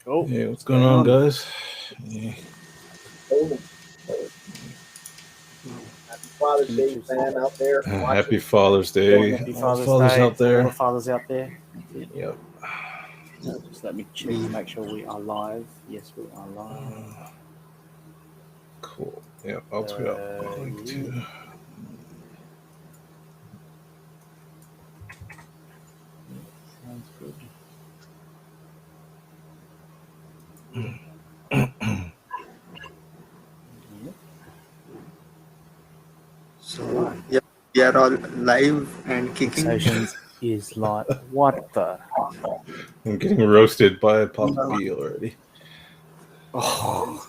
Oh, hey, what's going on, guys? Yeah. Happy Father's Day, fan out there. Happy Father's Day. Happy All Father's fathers Day. out there. All the fathers out there. Yep. Just let me check to make sure we are live. Yes, we are live. Cool. Yep, I'll tweet out the link too. Sounds good. So, yeah, we are all live and kicking. HexAsians is like, what the? I'm getting roasted by Papa B already. Oh,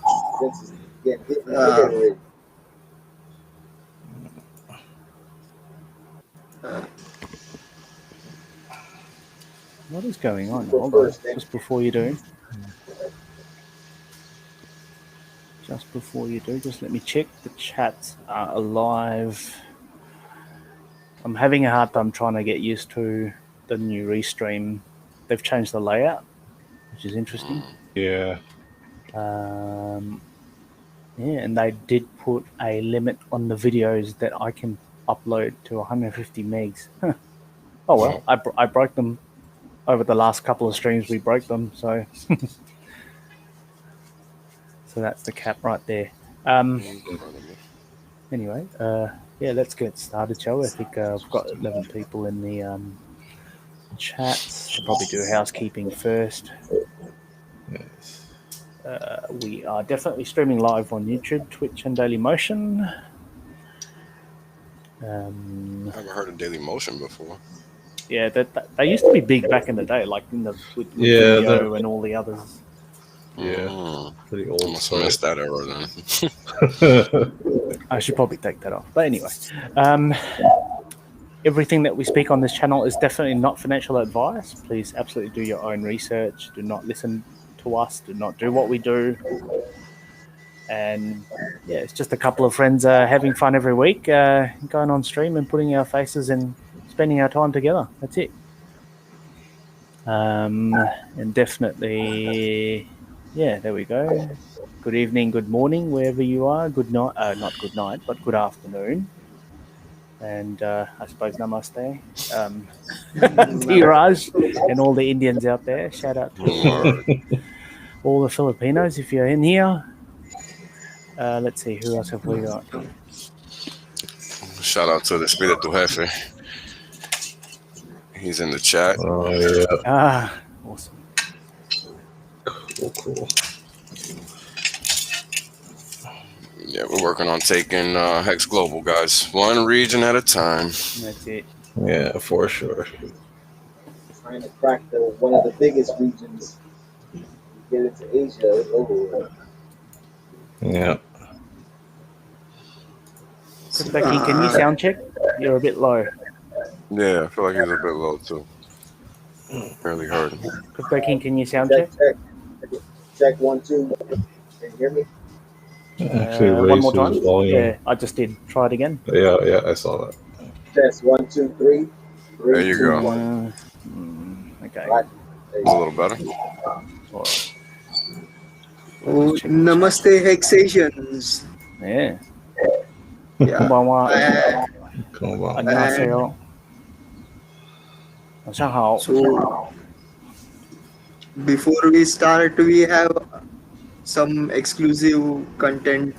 what is going on? Hold on. Just before you do. Just let me check the chats are alive. I'm having a hard time trying to get used to the new restream. They've changed the layout, which is interesting. Yeah. And they did put a limit on the videos that I can upload to 150 megs. Oh well, I broke them over the last couple of streams. We broke them, so so that's the cap right there. Anyway, yeah, let's get started, shall we? I think I've got 11 people in the chats. I'll probably do housekeeping first. Yes. We are definitely streaming live on YouTube, Twitch, and Dailymotion. I've never heard of Dailymotion before. Yeah, they used to be big back in the day, like with video and all the others. Yeah, pretty old. I must have missed that era then. I should probably take that off. But anyway, everything that we speak on this channel is definitely not financial advice. Please absolutely do your own research. Do not listen to us. Do not do what we do. And yeah, it's just a couple of friends having fun every week, going on stream and putting our faces and spending our time together. That's it. And definitely, yeah, there we go. Good evening, good morning, wherever you are. Good night, not good night, but good afternoon. And I suppose namaste. Raj and all the Indians out there. Shout out to all the Filipinos if you're in here. Let's see, who else have we got? Shout out to the Espíritu Jefe. He's in the chat. Oh, yeah. Awesome. Cool. Yeah, we're working on taking Hex Global, guys. One region at a time. That's it. Yeah, for sure. Trying to crack one of the biggest regions. Get into Asia. Yeah. Becky, can you sound check? You're a bit low. Yeah, I feel like he's a bit low too. Barely heard him. Becky, can you sound check? Check 1, 2. Can you hear me? Actually, one more time. Volume. Yeah, I just did. Try it again. Yeah, I saw that. Test 1, 2, 3. There you go. Okay. Right. A little better. Right. Oh, namaste, HexAsians. Yeah. Yeah. 안녕하세요. So, before we start, we have some exclusive content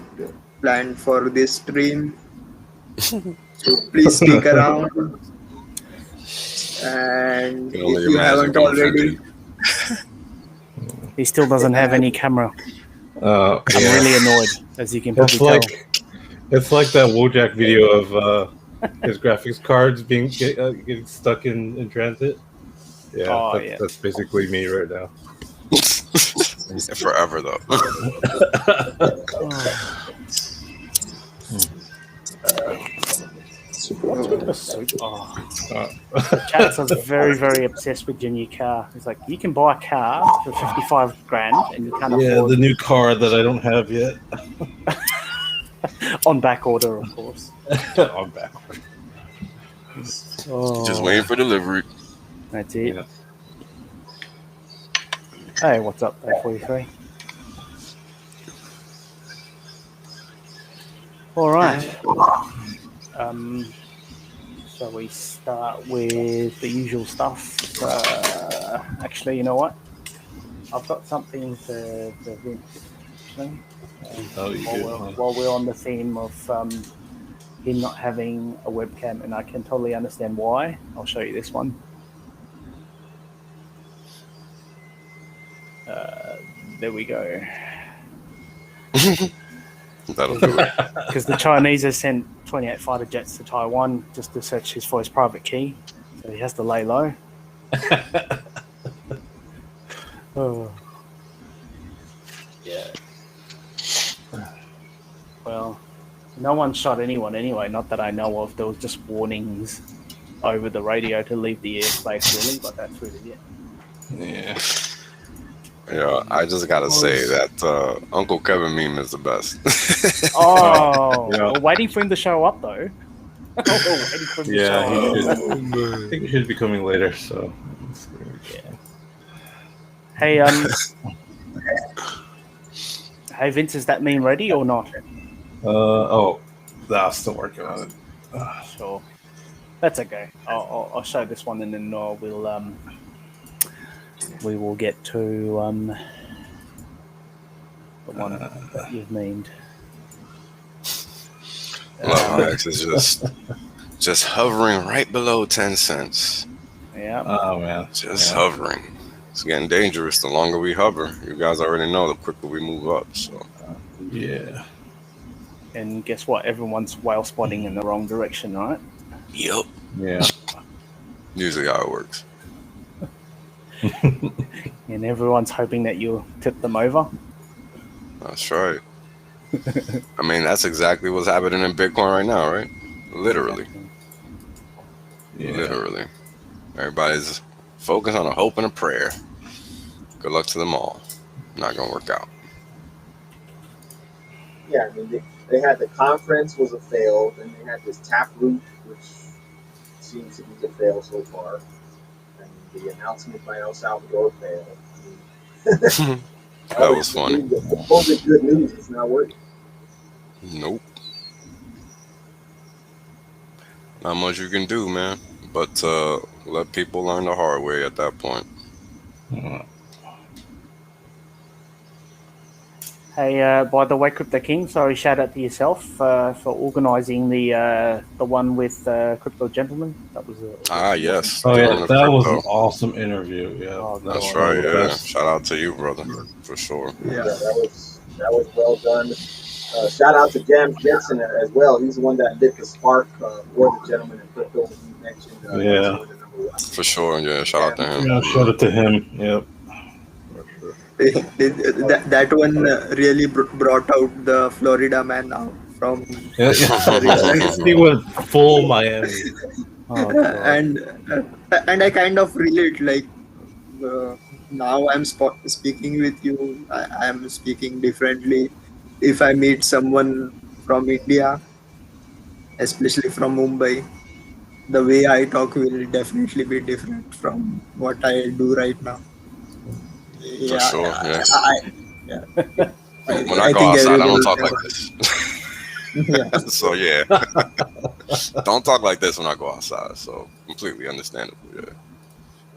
planned for this stream. So please stick around. And if you haven't already, he still doesn't have any camera. I'm really annoyed, as you can probably tell. It's like that Wojak video of his graphics cards getting stuck in transit. Yeah, that's basically me right now. Forever though. What's with the soup? The cats are very, very obsessed with your new car. It's like, you can buy a car for 55 grand and you can't afford the new car that I don't have yet. On back order, of course. On back order. Just waiting for delivery. That's it. Hey, what's up, there, 43? All right. So we start with the usual stuff. Actually, you know what? I've got something for Vince. Actually, while we're on the theme of him not having a webcam, and I can totally understand why. I'll show you this one. There we go. That'll do it. Because the Chinese have sent 28 fighter jets to Taiwan just to search for his private key, so he has to lay low. Oh. Yeah. Well, no one shot anyone anyway, not that I know of. There was just warnings over the radio to leave the airspace, really, but that's really it. Yeah. Yeah, I just gotta say that Uncle Kevin meme is the best. Oh, Yeah. we're waiting for him to show up, though. Waiting for him to show up. I think he should be coming later. So, Yeah. Hey, hey, Vince, is that meme ready or not? I'm still working on it. Sure, that's okay. I'll show this one, and then we will get to the one that you've memed. X is just hovering right below 10 cents. Yeah. Oh man, Just hovering. It's getting dangerous the longer we hover. You guys already know the quicker we move up. So yeah. And guess what? Everyone's whale spotting in the wrong direction, right? yep. Yeah. Usually how it works. And everyone's hoping that you'll tip them over. That's right. I mean, that's exactly what's happening in Bitcoin right now, right? Literally. Yeah. Literally. Everybody's focused on a hope and a prayer. Good luck to them all. Not gonna work out. Yeah, I mean, they had the conference was a fail, then they had this Taproot, which seems to be a fail so far, and the announcement by El Salvador failed. I mean, That was funny. All the good news is not working. Nope. Not much you can do, man. But let people learn the hard way at that point. Hey, by the way, Crypto King, sorry, shout out to yourself for organising the one with Crypto Gentleman. That was yes. Oh yeah, Gentleman of that was an Crypto. awesome interview. Yeah, Oh, That's was right. the Yeah. best. Shout out to you, brother, for sure. Yeah, that was well done. Shout out to James Jensen as well. He's the one that lit the spark for the Gentleman in Crypto. He mentioned Yeah. he was the number one. For sure. Yeah. Shout out to him. Yeah, shout out to him. Yep. That one really brought out the Florida man out from Yeah. He went full Miami. Oh, God. and I kind of relate, like now I'm speaking with you, I am speaking differently. If I meet someone from India, especially from Mumbai, the way I talk will definitely be different from what I do right now. For sure. Yeah. When I I go think outside, I don't everybody talk will- like this. Yeah. So yeah. Don't talk like this when I go outside. So completely understandable. Yeah. It'd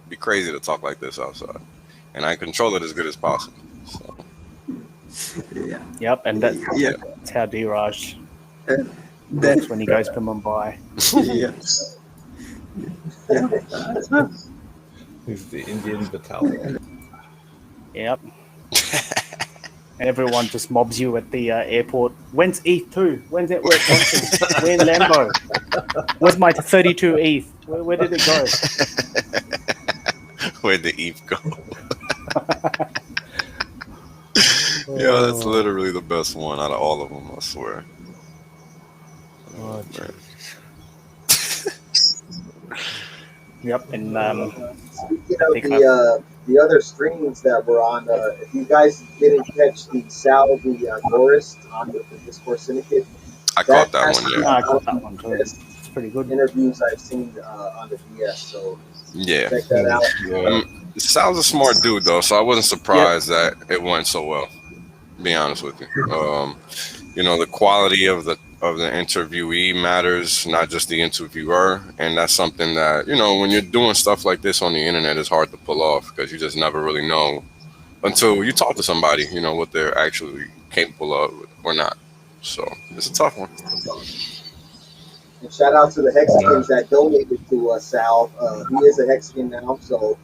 be crazy to talk like this outside. And I control it as good as possible. So Yeah. Yep, and that's how D-Raj Then looks when he goes to Mumbai. yeah. He's the Indian battalion. Yep. And everyone just mobs you at the airport. When's ETH 2? When's it worth launching? We're in Lambo. Where's my 32 ETH? Where did it go? where'd the ETH go? Yeah, that's literally the best one out of all of them, I swear. Oh, yep, and Speaking of the other streams that were on, if you guys didn't catch the Sal the Gorist on the Discord Syndicate, I caught that one, yeah. I caught that one too. It's pretty good. interviews I've seen on the DS. So Yeah. check that out. Yeah. Sal's a smart dude though, so I wasn't surprised that it went so well. To be honest with you, you know, the quality of the interviewee matters, not just the interviewer, and that's something that, you know, when you're doing stuff like this on the internet, it's hard to pull off because you just never really know until you talk to somebody, you know, what they're actually capable of or not. So it's a tough one. And shout out to the Hexicans that donated to Sal. He is a Hexican now, so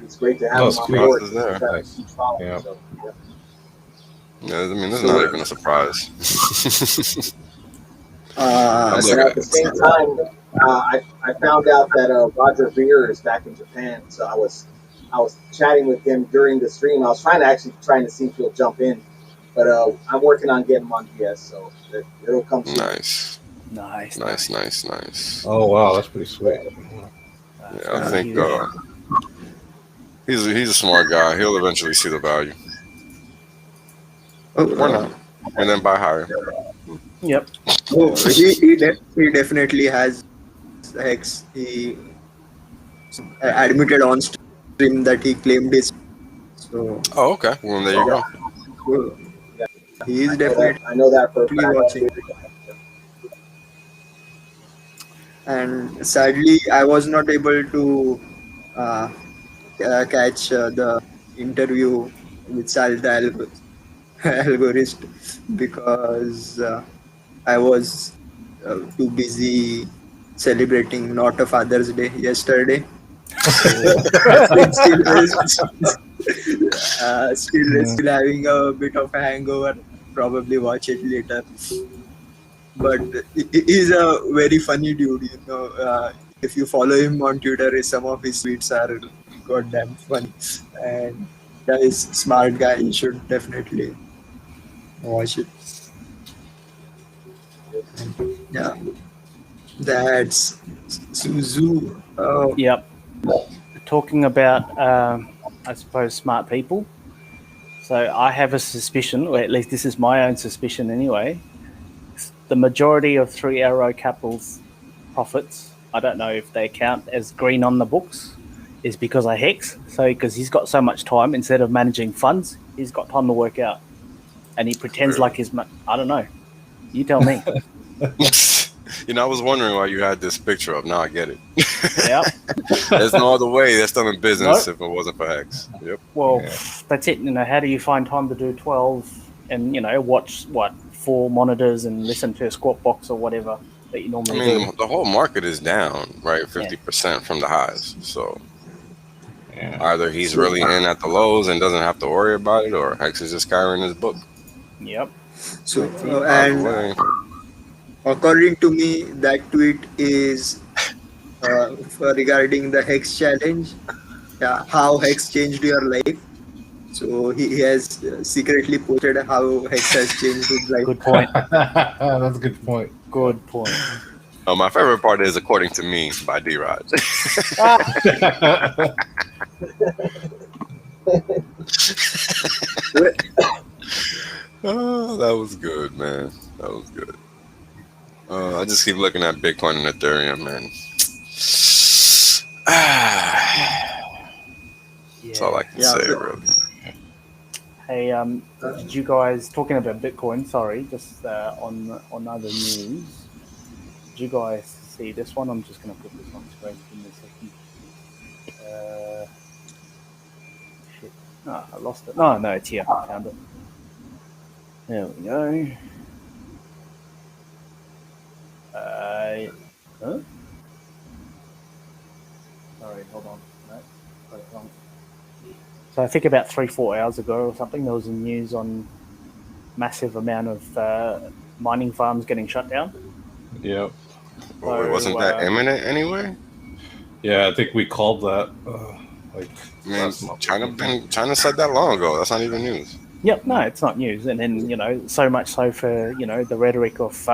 it's great to have him on board. Nice. Yeah. So, yeah. Yeah, I mean, this is not even a surprise. And at the same time, I found out that Roger Veer is back in Japan. So I was chatting with him during the stream. I was trying to see if he'll jump in, but I'm working on getting him on DS, so it'll come soon. Nice. Oh wow, that's pretty sweet. Yeah, I think he's a smart guy. He'll eventually see the value. Or not, and then buy higher. Yep. Oh, he definitely has Hex. He admitted on stream that he claimed it. So. Oh, okay. Well, there you go. He is definitely. I know that for a fact. Watching. And sadly, I was not able to catch the interview with Sal the algorist because I was too busy celebrating not a Father's Day yesterday. Still having a bit of a hangover. Probably watch it later. But he's a very funny dude, you know. If you follow him on Twitter, some of his tweets are goddamn funny. And he's a smart guy. You should definitely watch it. Yeah. That's Suzu. Oh. Yep. Talking about, I suppose, smart people. So I have a suspicion, or at least this is my own suspicion anyway. The majority of Three Arrow Capital's profits, I don't know if they count as green on the books, is because I hex. So because he's got so much time, instead of managing funds, he's got time to work out. And he pretends like he's, I don't know. You tell me. You know, I was wondering why you had this picture up. Now I get it. Yeah. There's no other way they're still in business if it wasn't for Hex. Yep. Well, that's it. You know, how do you find time to do 12 and, you know, watch, 4 monitors and listen to a squat box or whatever that you normally do? The whole market is down, right? 50% from the highs. So either he's really in at the lows and doesn't have to worry about it, or Hex is just carrying his book. Yep. So, and according to me, that tweet is regarding the Hex challenge. How Hex changed your life. So he has secretly posted how Hex has changed his life. Good point. That's a good point. Good point. Oh, my favorite part is "According to Me" by D-Rod. Oh, that was good, man. That was good. I just keep looking at Bitcoin and Ethereum, man. That's all I can say, really. Hey, did you guys, talking about Bitcoin, sorry, just on other news, did you guys see this one? I'm just going to put this on screen. Give me a second. Shit. Oh, I lost it. No, it's here. I found it. There we go. Huh? Sorry, hold on. No, got it wrong. So I think about 3-4 hours ago or something, there was news on massive amount of mining farms getting shut down. Yep. Well, wasn't that imminent anyway? Yeah, I think we called that. China said that long ago. That's not even news. Yep, no, it's not news. And then, you know, so much so for, you know, the rhetoric of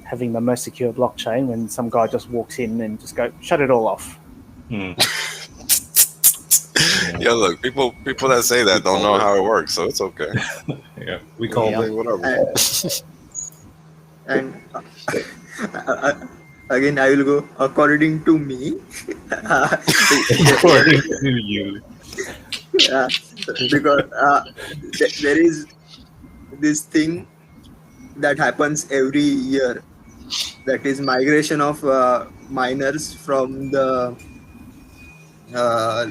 having the most secure blockchain when some guy just walks in and just go, shut it all off. Yeah, look, people that say that don't know how it works, so it's okay. Yeah, we called it. Whatever. And again, I will go according to me. According to you. Because there is this thing that happens every year, that is migration of miners from the uh,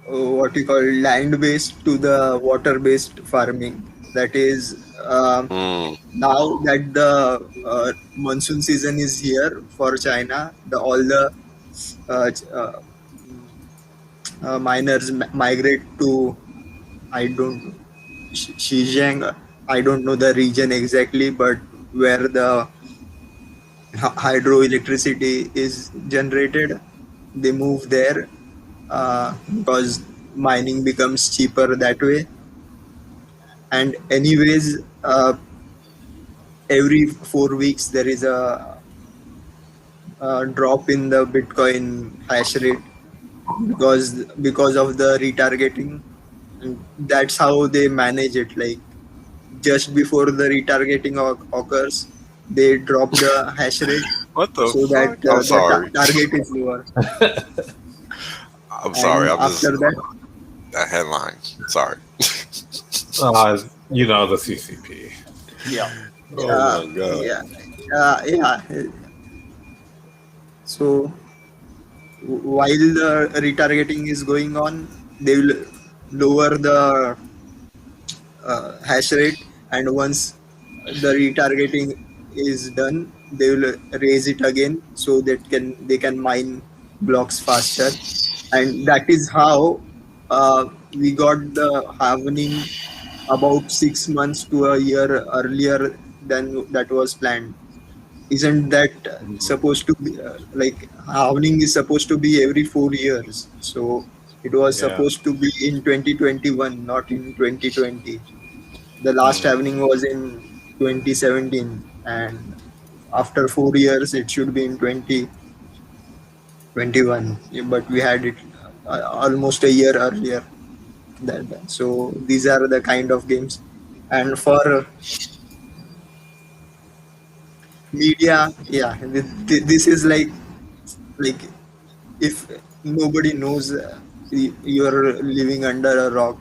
what you call land based to the water based farming. That is now that the monsoon season is here for China, all the uh, uh, miners migrate to, I don't, Xizang. I don't know the region exactly, but where the hydroelectricity is generated, they move there because mining becomes cheaper that way. And anyways, every 4 weeks there is a drop in the Bitcoin hash rate because of the retargeting. And that's how they manage it. Like just before the retargeting occurs, they drop the hash rate What the so that fuck? I'm sorry. target is lower. I'm sorry. And I'm after just that headline. Sorry. You know the CCP. Yeah. Oh my god. Yeah. So while the retargeting is going on, they will lower the hash rate, and once the retargeting is done, they will raise it again so that they can mine blocks faster. And that is how we got the halvening about 6 months to a year earlier than that was planned. Isn't that supposed to be like halvening is supposed to be every 4 years? So it was supposed to be in 2021, not in 2020. The last halvening was in 2017, and after 4 years, it should be in 2021. But we had it almost a year earlier. So these are the kind of games. And for media, this is like if nobody knows, you're living under a rock.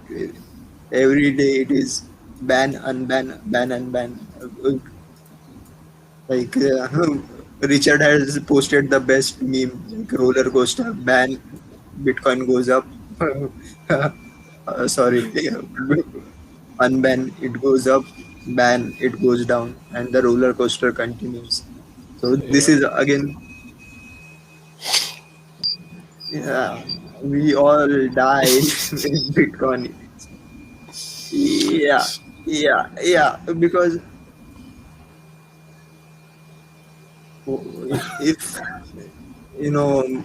Every day it is ban, unban, ban, unban. Like Richard has posted the best meme, like roller coaster ban, Bitcoin goes up. Sorry, unban, it goes up, ban, it goes down, and the roller coaster continues. So this is again, we all die in Bitcoin. Yeah, because if you know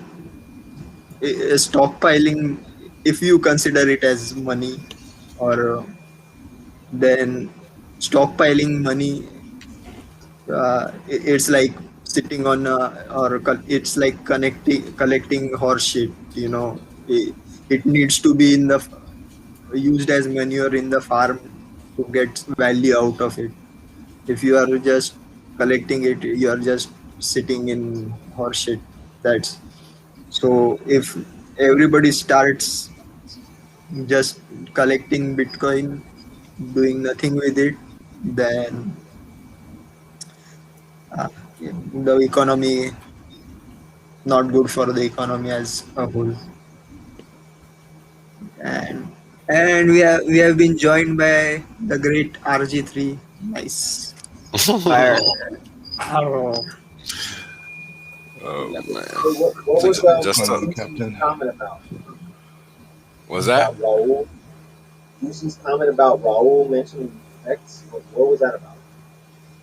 stockpiling, if you consider it as money, or then stockpiling money, it's like sitting on it's like collecting horse shit. It needs to be used as manure in the farm to get value out of it. If you are just collecting it, you are just sitting in horse shit. That's so if everybody starts just collecting Bitcoin, doing nothing with it, then the economy, not good for the economy as a whole. And we have been joined by the great RG3. Nice. Fire. Oh man. What was the Captain. comment about? Was that? About Raul? Lucy's comment about Raul mentioning X? What was that about?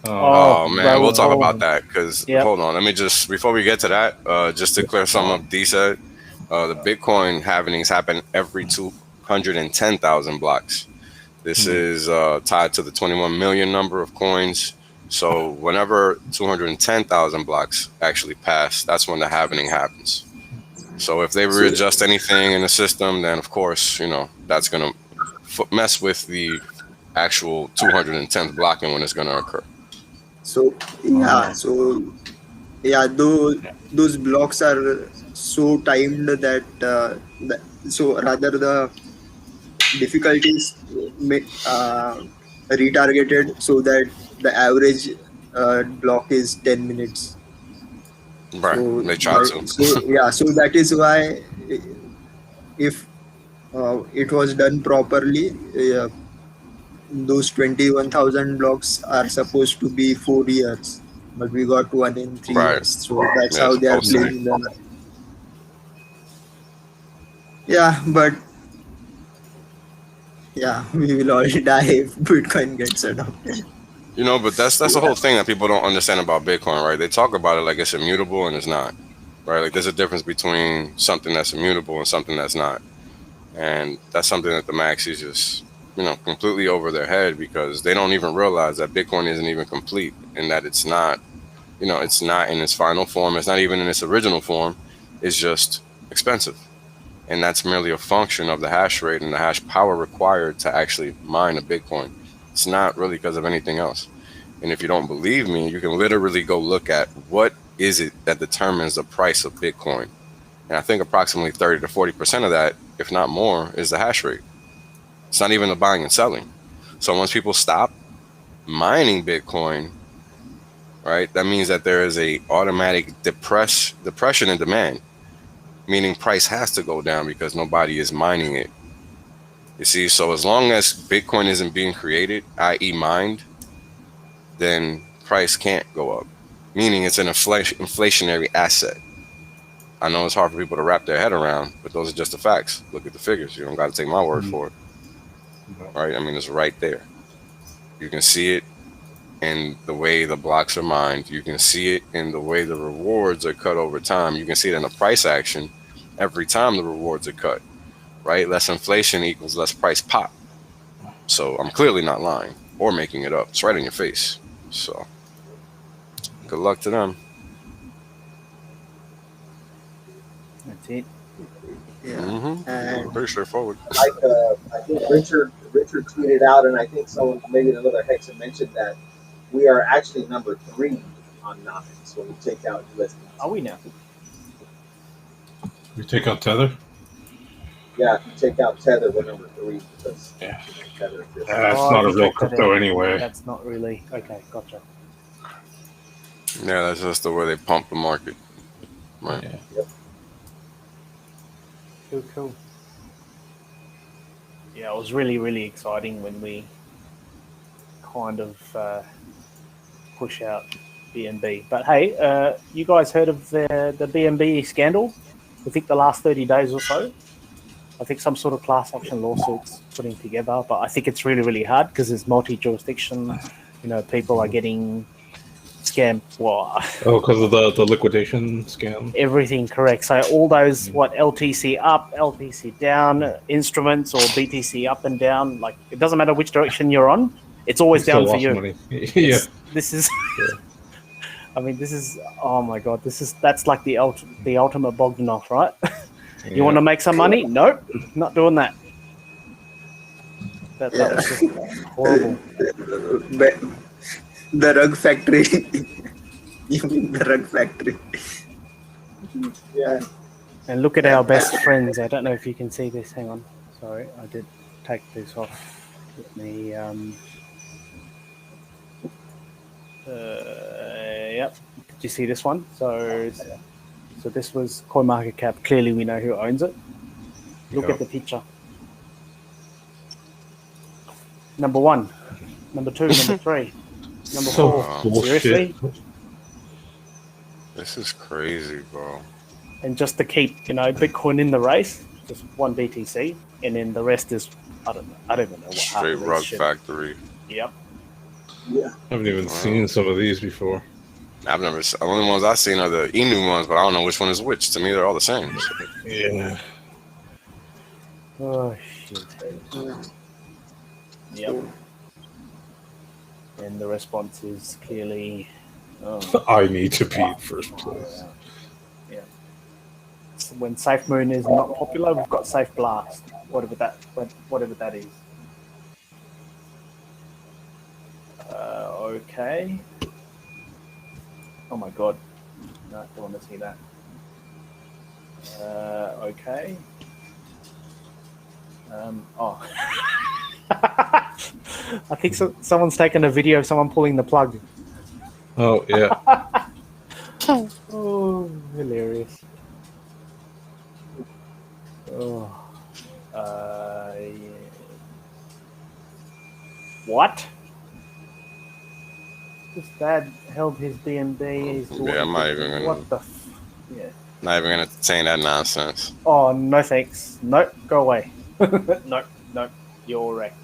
Oh man, Raul we'll talk Ball. about that because hold on. Let me just before we get to that, just to clear something up. D said the Bitcoin halvenings happen every 210,000 blocks. This is tied to the 21 million number of coins. So whenever 210,000 blocks actually pass, that's when the halvening happens. So if they readjust anything in the system, then of course that's gonna mess with the actual 210th blocking when it's gonna occur. So those blocks are so timed that so rather the difficulties retargeted so that the average block is 10 minutes. Right. They try to. So that is why if it was done properly, those 21,000 blocks are supposed to be 4 years, but we got one in 3 Right. years. So that's Yeah, how they are supposed to be. playing them. Yeah, but yeah, we will all die if Bitcoin gets adopted. But that's the whole thing that people don't understand about Bitcoin, right? They talk about it like it's immutable and it's not, right? Like there's a difference between something that's immutable and something that's not. And that's something that the maxis just, completely over their head because they don't even realize that Bitcoin isn't even complete and that it's not, it's not in its final form. It's not even in its original form. It's just expensive. And that's merely a function of the hash rate and the hash power required to actually mine a Bitcoin. It's not really because of anything else. And if you don't believe me, you can literally go look at what is it that determines the price of Bitcoin. And I think approximately 30 to 40% of that, if not more, is the hash rate. It's not even the buying and selling. So once people stop mining Bitcoin, right, that means that there is a automatic depression in demand, meaning price has to go down because nobody is mining it. You see, so as long as Bitcoin isn't being created, i.e. mined, then price can't go up, meaning it's an inflationary asset. I know it's hard for people to wrap their head around, but those are just the facts. Look at the figures. You don't got to take my word for it. Right? I mean, it's right there. You can see it in the way the blocks are mined. You can see it in the way the rewards are cut over time. You can see it in the price action every time the rewards are cut. Right? Less inflation equals less price pop. So I'm clearly not lying or making it up. It's right in your face. So good luck to them. That's it. Yeah. Very straightforward. I think Richard tweeted out, and I think someone, maybe another Hexa mentioned that we are actually number 3 on Knox when we take out USD. Are we now? We take out Tether? Yeah, if you take out Tether, we're number 3 because Tether. That's not a real crypto anyway. That's not really. Okay, gotcha. Yeah, that's just the way they pump the market. Right. Yeah. Yep. Cool. Yeah, it was really, really exciting when we kind of push out BNB. But hey, you guys heard of the BNB scandal? I think the last 30 days or so. I think some sort of class action lawsuits putting together, but I think it's really, really hard because there's multi-jurisdiction. People are getting scammed. Because of the liquidation scam. Everything correct. So all those LTC up, LTC down, instruments or BTC up and down. Like it doesn't matter which direction you're on. It's always down for you. Money. Yeah. This is. I mean, this is. Oh my god! That's like the ultimate Bogdanoff, right? You want to make some money? Nope, not doing that. That was just horrible. The rug factory. You mean the rug factory? Yeah. And look at our best friends. I don't know if you can see this. Hang on. Sorry, I did take this off. Let me. Yep. Did you see this one? So this was CoinMarketCap. Clearly, we know who owns it. Look at the picture. Number 1, number 2, number 3, number 4. Seriously? This is crazy, bro. And just to keep, Bitcoin in the race, just one BTC, and then the rest is I don't even know what. Straight rug factory. Yep. Yeah. I haven't even seen some of these before. I've never. The only ones I've seen are the Inu ones, but I don't know which one is which. To me, they're all the same. Yeah. Oh shit. Yep. And the response is clearly. I need to be in first place. Yeah. So when Safe Moon is not popular, we've got Safe Blast, whatever that is. Okay. Oh my god. No, don't want to see that. Okay. Oh. I think someone's taken a video of someone pulling the plug. Oh, yeah. Oh, hilarious. Oh. Yeah. What? This dad held his BNB. Yeah, I'm not even gonna. What the? Yeah. Not even gonna entertain that nonsense. Oh, no thanks. Nope, go away. Nope, you're wrecked.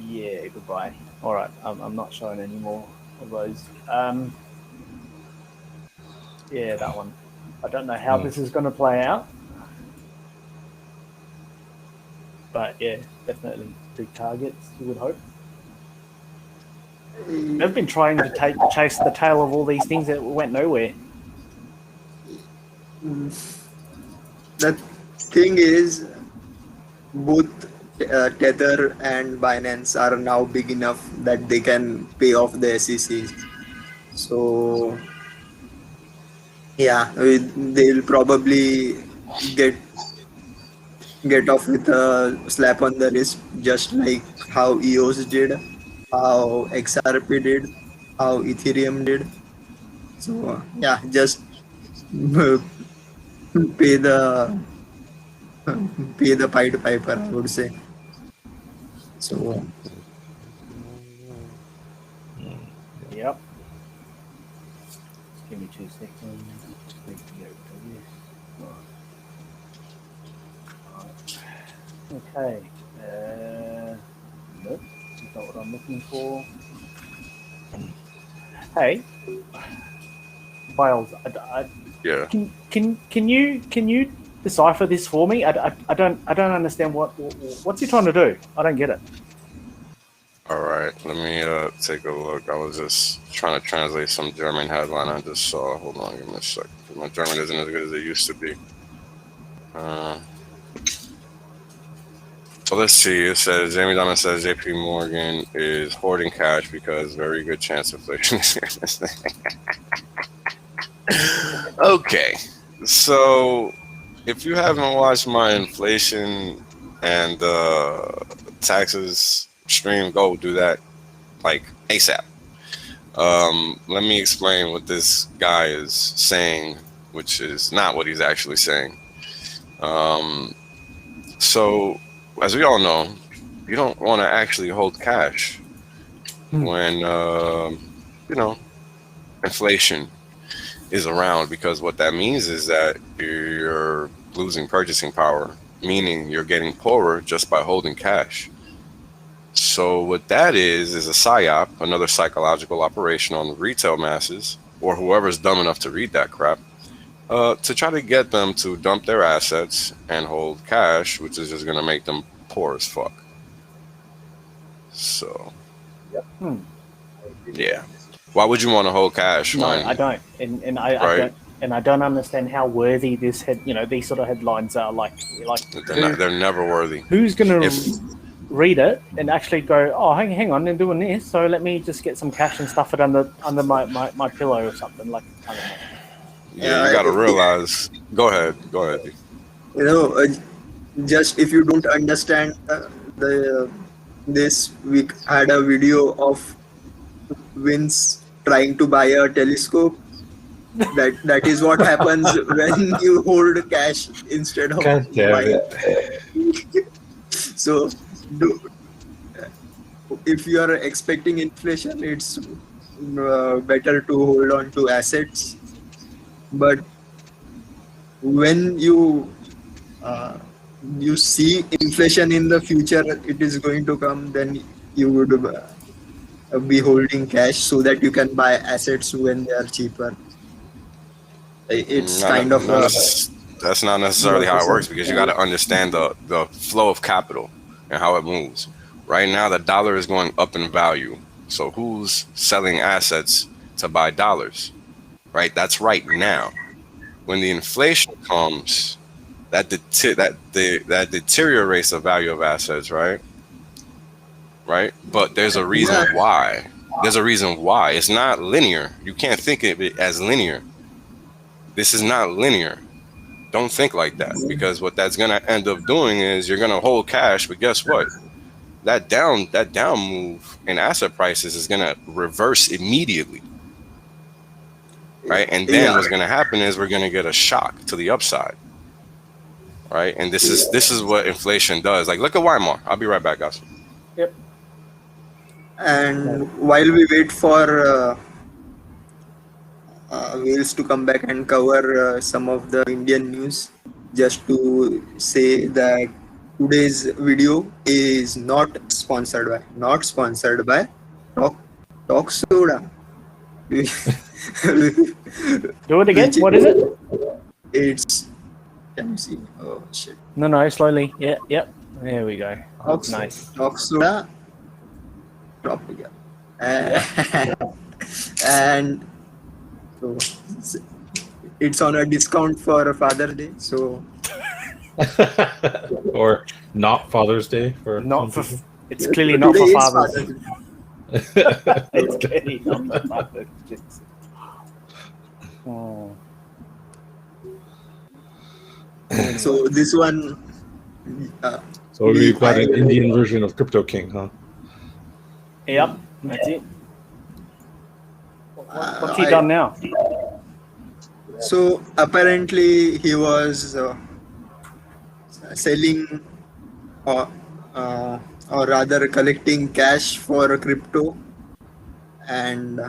Yeah, goodbye. All right, I'm not showing any more of those. Yeah, that one. I don't know how this is going to play out, but yeah, definitely big targets. You would hope. They've been trying to chase the tail of all these things that went nowhere. The thing is, both Tether and Binance are now big enough that they can pay off the SECs. So, yeah, they'll probably get off with a slap on the wrist, just like how EOS did, how XRP did, how Ethereum did. So, yeah, just pay the Pied Piper, I would say. So, Yep. Give me 2 seconds. Just need to get to this. Okay. Nope. That's not what I'm looking for. Hey, Biles, Yeah. Can you decipher this for me? I don't understand what's he trying to do. I don't get it. All right, let me take a look. I was just trying to translate some German headline I just saw. Hold on, give me a sec. My German isn't as good as it used to be. So let's see. It says Jamie Dimon says JP Morgan is hoarding cash because very good chance inflation is here. Okay, so if you haven't watched my inflation and taxes stream, go do that like ASAP. Let me explain what this guy is saying, which is not what he's actually saying. So as we all know, you don't want to actually hold cash when inflation is around, because what that means is that you're losing purchasing power, meaning you're getting poorer just by holding cash. So what that is a psyop, another psychological operation on the retail masses, or whoever's dumb enough to read that crap, to try to get them to dump their assets and hold cash, which is just going to make them poor as fuck. So, yeah. Why would you want to hold cash? No, I don't, and I don't, and I don't understand how worthy this these sort of headlines are. Like they're never worthy. Who's going to read it and actually go, oh, hang on, they're doing this, so let me just get some cash and stuff it under my pillow or something, like, I don't know. Yeah, you got to realize. Go ahead. Just if you don't understand this week, I had a video of Vince trying to buy a telescope. That is what happens when you hold cash instead of buying. So, if you are expecting inflation, it's better to hold on to assets. But when you see inflation in the future, it is going to come, then you would be holding cash so that you can buy assets when they are cheaper. It's that's not necessarily how it works, because you got to understand the flow of capital and how it moves. Right now, the dollar is going up in value. So who's selling assets to buy dollars? Right? That's right now. When the inflation comes, that deteriorates the value of assets, right? But there's a reason why. There's a reason why. It's not linear. You can't think of it as linear. This is not linear. Don't think like that, because what that's going to end up doing is you're going to hold cash, but guess what? That down move in asset prices is going to reverse immediately. Right? And then what's going to happen is we're going to get a shock to the upside. Right? And this is what inflation does. Like, look at Weimar. I'll be right back, guys. Yep. And while we wait for Wales to come back and cover some of the Indian news, just to say that today's video is not sponsored by Talk Soda. Do it again. What is it? It's, can you see? Oh shit. No, slowly. Yeah, yep. There we go. Nice. Talk Soda. And so it's on a discount for Father's Day. So or not Father's Day for not for. It's clearly not for fathers. It's clearly not for fathers. Oh. So this one. So we've got an Indian version of Crypto King, huh? Yep, that's it. What's he done now? So apparently he was selling or rather collecting cash for crypto and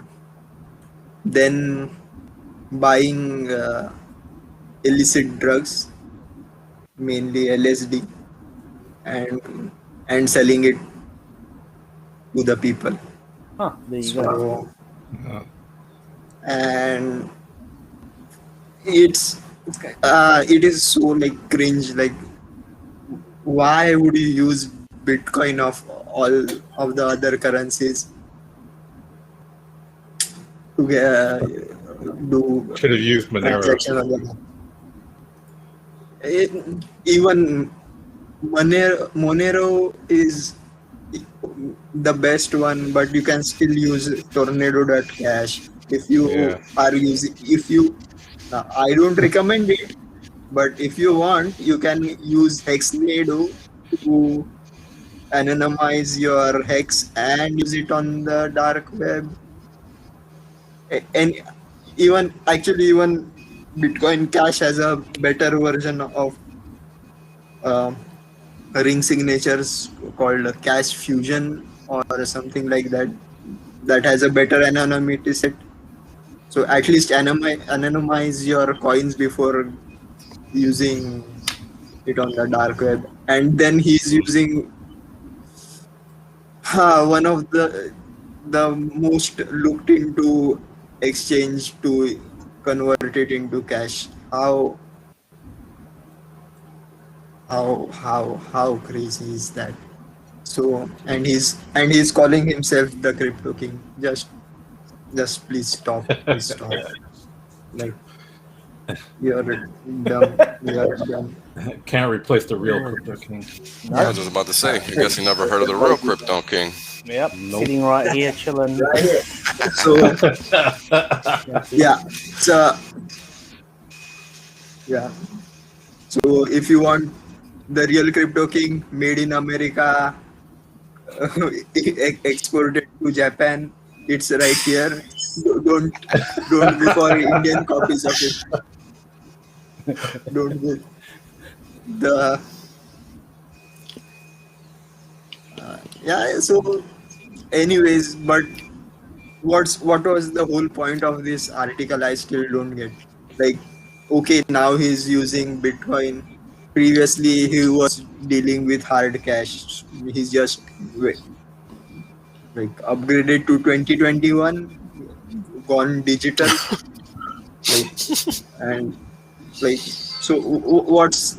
then buying illicit drugs, mainly LSD, and selling it to the people. Huh, there you go. And it is so like cringe. Like, why would you use Bitcoin of all of the other currencies to do? Should have used Monero. Even Monero is the best one, but you can still use Tornado.cash if you are using. I don't recommend it, but if you want, you can use Hexnado to anonymize your hex and use it on the dark web. And even Bitcoin Cash has a better version of ring signatures called Cash Fusion or something like that. That has a better anonymity set. So at least anonymize your coins before using it on the dark web. And then he's using one of the most looked into exchange to convert it into cash. How crazy is that? So and he's calling himself the Crypto King. Just please stop. Like, you're dumb. Can't replace the real Crypto King. I was just about to say, I guess you never heard of the real Crypto King. Yep, sitting right here, chilling. Right here. So So if you want the real Crypto King made in America, exported to Japan, it's right here. Don't go for Indian copies of it. Don't go. So anyways, but what was the whole point of this article? I still don't get. Like, okay, now he's using Bitcoin. Previously, he was dealing with hard cash. He's just like upgraded to 2021, gone digital. So what's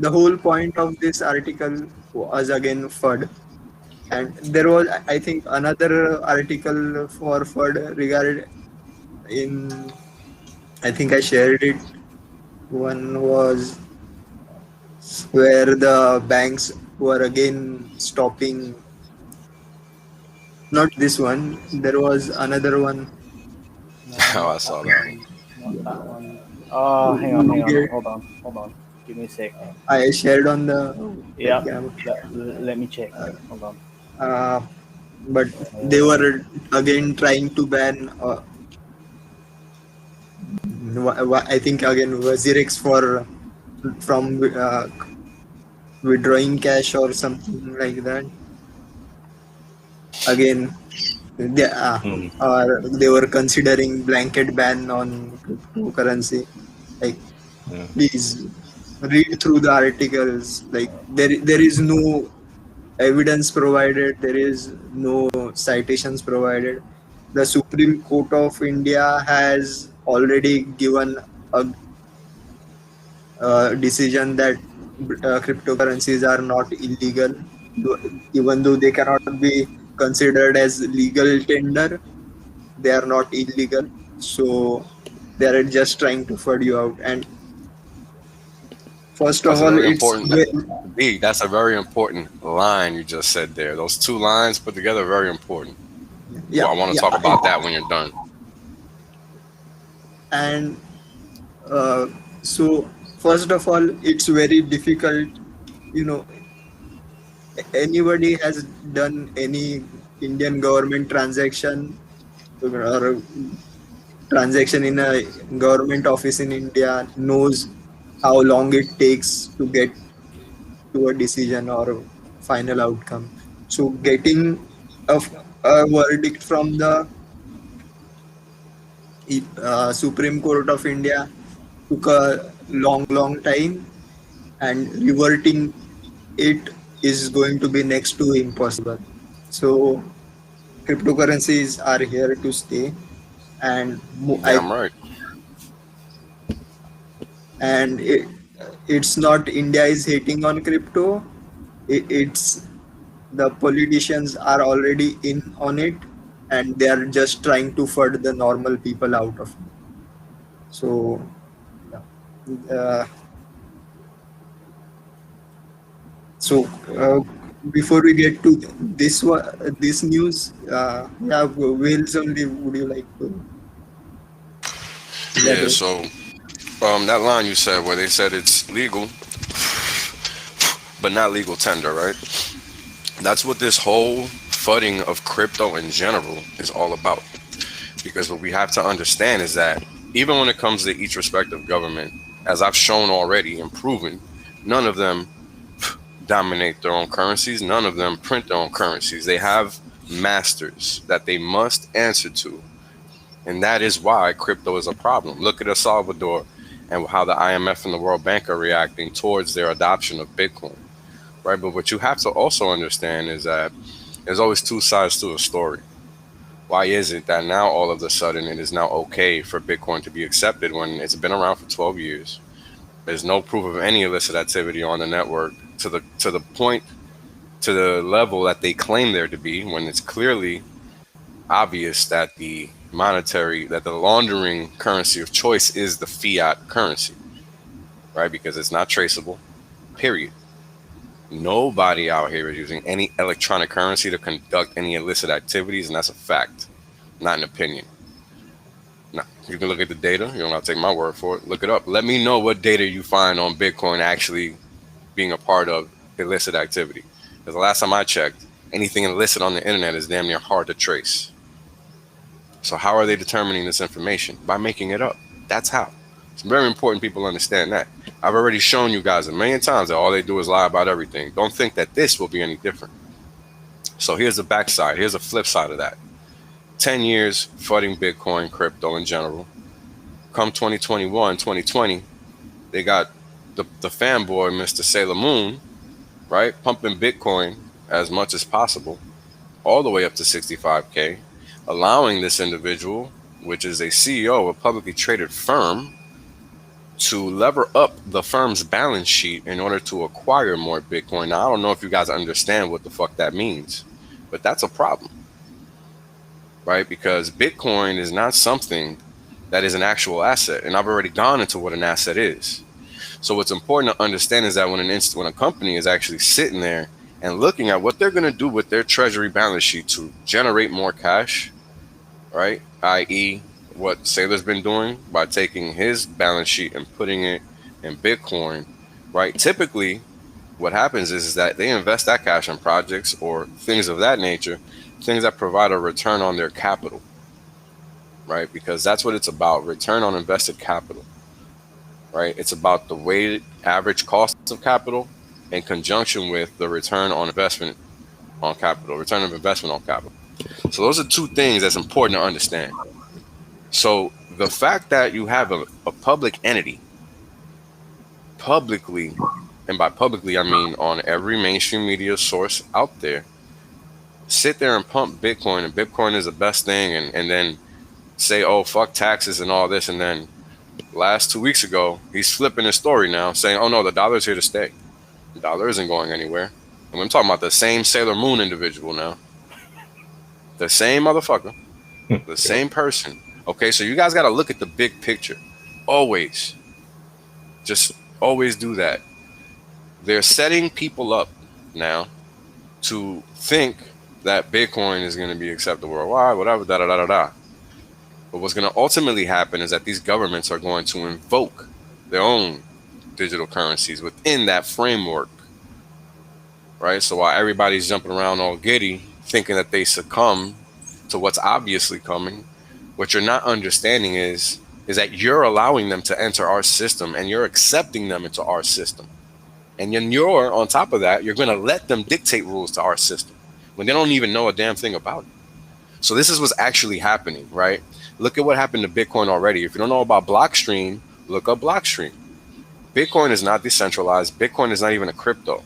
the whole point of this article was again FUD. And there was, I think, another article for FUD regarding I think I shared it. One was where the banks were again stopping Not this one. There was another one. No, Oh, I not saw that that. one. Not that one. Oh, hang on. Hold on. Give me a sec. I shared on the Yep. Telegram. Let me check. Hold on. Uh, but they were again trying to ban. I think again Wazirex for from withdrawing cash or something like that. Again, they were considering blanket ban on cryptocurrency. Like, please read through the articles. Like, there is no evidence provided. There is no citations provided. The Supreme Court of India has already given a decision that cryptocurrencies are not illegal, even though they cannot be considered as legal tender. They are not illegal, so they are just trying to fud you out. And first of That's a all, very it's important. That's a very important line you just said there. Those two lines put together are very important. yeah, Well, I want to yeah. talk about that when you're done. And so first of all, it's very difficult. You know, anybody has done any Indian government transaction or transaction in a government office in India knows how long it takes to get to a decision or a final outcome. So getting a, a verdict from the Supreme Court of India took a long time, and reverting it is going to be next to impossible. So cryptocurrencies are here to stay, and Damn right. and it's not India is hating on crypto. It's the politicians are already in on it, and they are just trying to fud the normal people out of it. So yeah. Uh, so before we get to this news, yeah, Wales only. Would you like to Yeah. elaborate? So, that line you said where they said it's legal, but not legal tender, right? That's what this whole fudding of crypto in general is all about. Because what we have to understand is that even when it comes to each respective government, as I've shown already and proven, none of them dominate their own currencies. None of them print their own currencies. They have masters that they must answer to. And that is why crypto is a problem. Look at El Salvador and how the IMF and the World Bank are reacting towards their adoption of Bitcoin. Right? But what you have to also understand is that there's always two sides to a story. Why is it that now all of a sudden it is now okay for Bitcoin to be accepted when it's been around for 12 years? There's no proof of any illicit activity on the network to the point, to the level that they claim there to be, when it's clearly obvious that the laundering currency of choice is the fiat currency, right? Because it's not traceable, period. Nobody out here is using any electronic currency to conduct any illicit activities, and that's a fact, not an opinion. Now, you can look at the data. You don't have to take my word for it. Look it up. Let me know what data you find on Bitcoin actually being a part of illicit activity. Because the last time I checked, anything illicit on the internet is damn near hard to trace. So how are they determining this information? By making it up. That's how. It's very important people understand that. I've already shown you guys a million times that all they do is lie about everything. Don't think that this will be any different. So here's the backside. Here's the flip side of that. 10 years fighting Bitcoin, crypto in general. Come 2021, 2020, they got the fanboy, Mr. Sailor Moon, right, pumping Bitcoin as much as possible, all the way up to 65K, allowing this individual, which is a CEO of a publicly traded firm, to lever up the firm's balance sheet in order to acquire more Bitcoin. Now, I don't know if you guys understand what the fuck that means, but that's a problem, right? Because Bitcoin is not something that is an actual asset, and I've already gone into what an asset is. So what's important to understand is that when a company is actually sitting there and looking at what they're going to do with their treasury balance sheet to generate more cash, right? I.e., what Sailor's been doing by taking his balance sheet and putting it in Bitcoin, right? Typically, what happens is that they invest that cash in projects or things of that nature, things that provide a return on their capital, right? Because that's what it's about, return on invested capital, right? It's about the weighted average cost of capital in conjunction with the return on investment on capital, return of investment on capital. So those are two things that's important to understand. So the fact that you have a public entity publicly, and by publicly I mean on every mainstream media source out there, sit there and pump Bitcoin, and Bitcoin is the best thing, and then say, oh, fuck taxes and all this, and then last 2 weeks ago, he's flipping his story now, saying, oh no, the dollar's here to stay. The dollar isn't going anywhere. And I'm talking about the same Sailor Moon individual now. The same motherfucker. The same person. Okay, so you guys got to look at the big picture. Always. Just always do that. They're setting people up now to think that Bitcoin is going to be accepted worldwide, whatever, da-da-da-da-da. But what's going to ultimately happen is that these governments are going to invoke their own digital currencies within that framework, right? So while everybody's jumping around all giddy, thinking that they succumb to what's obviously coming, what you're not understanding is that you're allowing them to enter our system and you're accepting them into our system. And then you're, on top of that, you're going to let them dictate rules to our system when they don't even know a damn thing about it. So this is what's actually happening, right? Look at what happened to Bitcoin already. If you don't know about Blockstream, look up Blockstream. Bitcoin is not decentralized. Bitcoin is not even a crypto,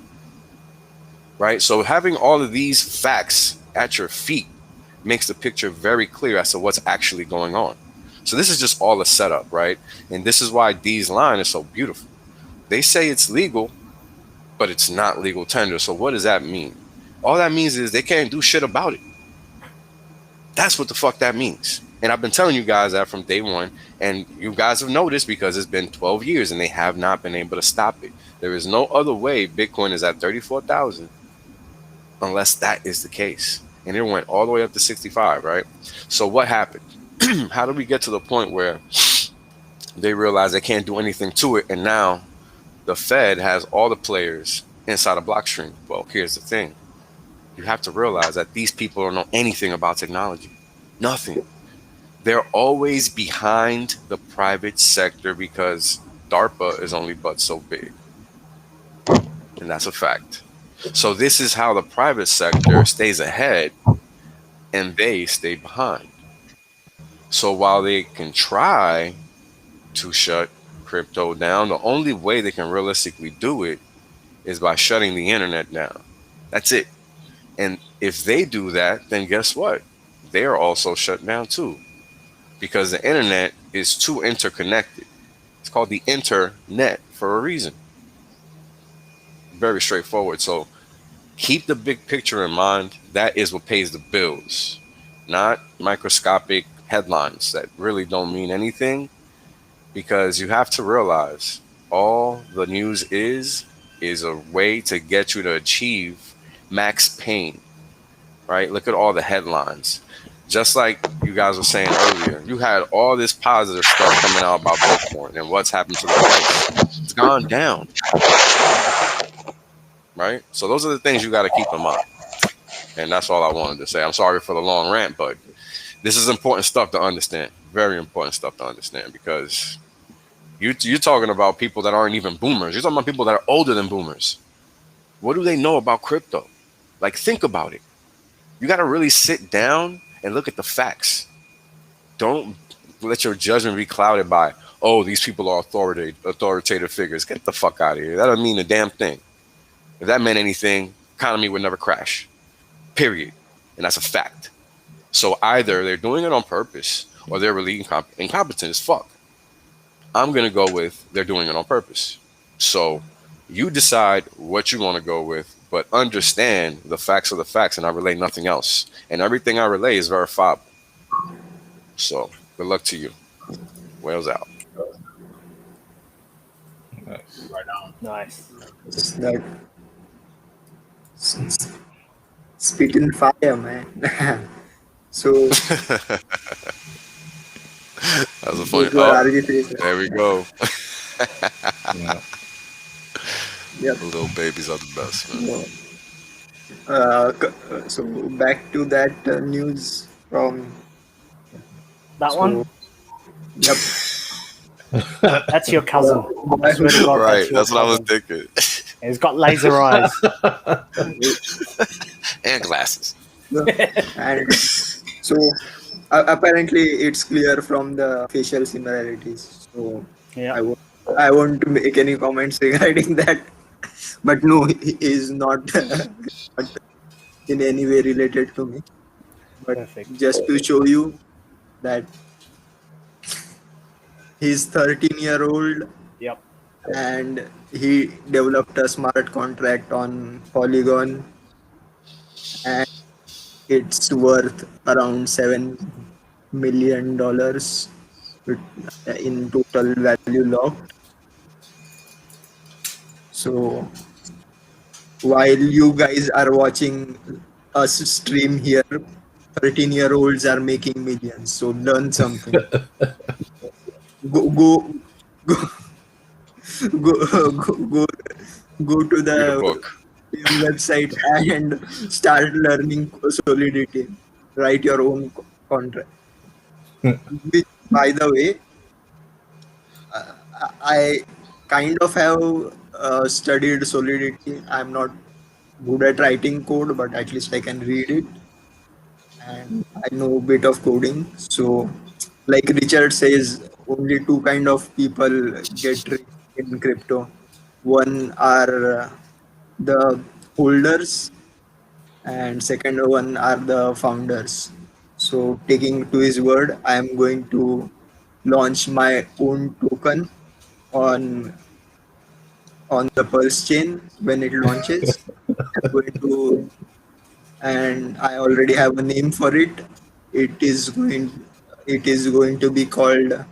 right? So having all of these facts at your feet makes the picture very clear as to what's actually going on. So this is just all a setup, right? And this is why Dee's line is so beautiful. They say it's legal, but it's not legal tender. So what does that mean? All that means is they can't do shit about it. That's what the fuck that means. And I've been telling you guys that from day one, and you guys have noticed because it's been 12 years and they have not been able to stop it. There is no other way Bitcoin is at 34,000 unless that is the case. And it went all the way up to 65, right? So what happened? How did we get to the point where they realize they can't do anything to it, and now the Fed has all the players inside of Blockstream? Well, here's the thing. You have to realize that these people don't know anything about technology. Nothing. They're always behind the private sector because DARPA is only but so big. And that's a fact. So this is how the private sector stays ahead and they stay behind. So while they can try to shut crypto down, the only way they can realistically do it is by shutting the internet down. That's it. And if they do that, then guess what? They are also shut down too, because the internet is too interconnected. It's called the internet for a reason. Very straightforward. So keep the big picture in mind. That is what pays the bills, not microscopic headlines that really don't mean anything, because you have to realize all the news is a way to get you to achieve max pain, right? Look at all the headlines. Just like you guys were saying earlier, you had all this positive stuff coming out about Bitcoin and what's happened to the price. It's gone down, right? So those are the things you got to keep in mind. And that's all I wanted to say. I'm sorry for the long rant, but this is important stuff to understand. Very important stuff to understand, because you're talking about people that aren't even boomers. You're talking about people that are older than boomers. What do they know about crypto? Like, think about it. You got to really sit down and look at the facts. Don't let your judgment be clouded by, oh, these people are authoritative figures. Get the fuck out of here. That doesn't mean a damn thing. If that meant anything, economy would never crash. Period. And that's a fact. So either they're doing it on purpose or they're really incompetent as fuck. I'm going to go with they're doing it on purpose. So you decide what you want to go with, but understand the facts are the facts, and I relay nothing else. And everything I relay is verifiable. So good luck to you. Whales out. Nice. Right on. Nice. It's that spitting fire, man. So That's a funny. those were Oh, RG3s. there we go. Yeah. Yep. Little babies are the best, man. So back to that news from That so one? yep. That's your cousin. I swear to God, Right, that's your that's what I was cousin. thinking. He's got laser eyes. And glasses. And so apparently it's clear from the facial similarities. So Yeah. I won't make any comments regarding that. But no, he is not, not in any way related to me. But Perfect. just to show you that he's 13-year-old Yep. and he developed a smart contract on Polygon and it's worth around $7 million in total value locked. So while you guys are watching us stream here, 13-year-olds are making millions. So learn something. Go go go to Read a the book. website and start learning Solidity. Write your own contract. Which, by the way, I kind of have studied Solidity. I'm not good at writing code, but at least I can read it, and I know a bit of coding. So, like Richard says, only two kind of people get rich in crypto. One are the holders, and second one are the founders. So, taking to his word, I am going to launch my own token on the Pulse chain when it launches. I'm going to, and I already have a name for it. It is going to be called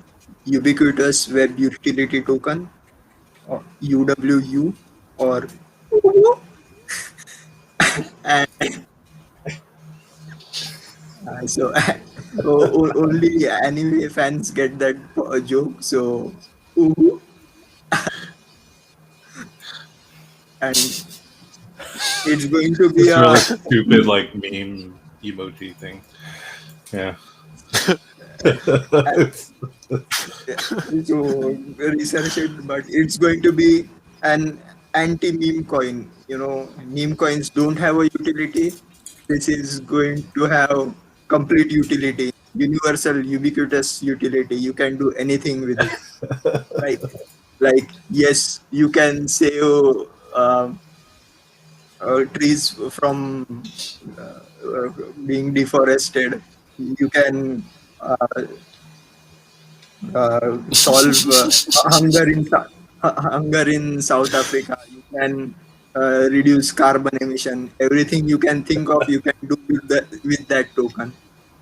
Ubiquitous Web Utility Token, or UWU, or and so only anime fans get that joke. So and it's going to be This a really stupid like meme emoji thing. Yeah. so research it, but it's going to be an anti-meme coin. You know, meme coins don't have a utility. This is going to have complete utility, universal, ubiquitous utility. You can do anything with it. Like yes, you can save trees from being deforested. You can solve hunger in South Africa. You can reduce carbon emission. Everything you can think of, you can do with that token.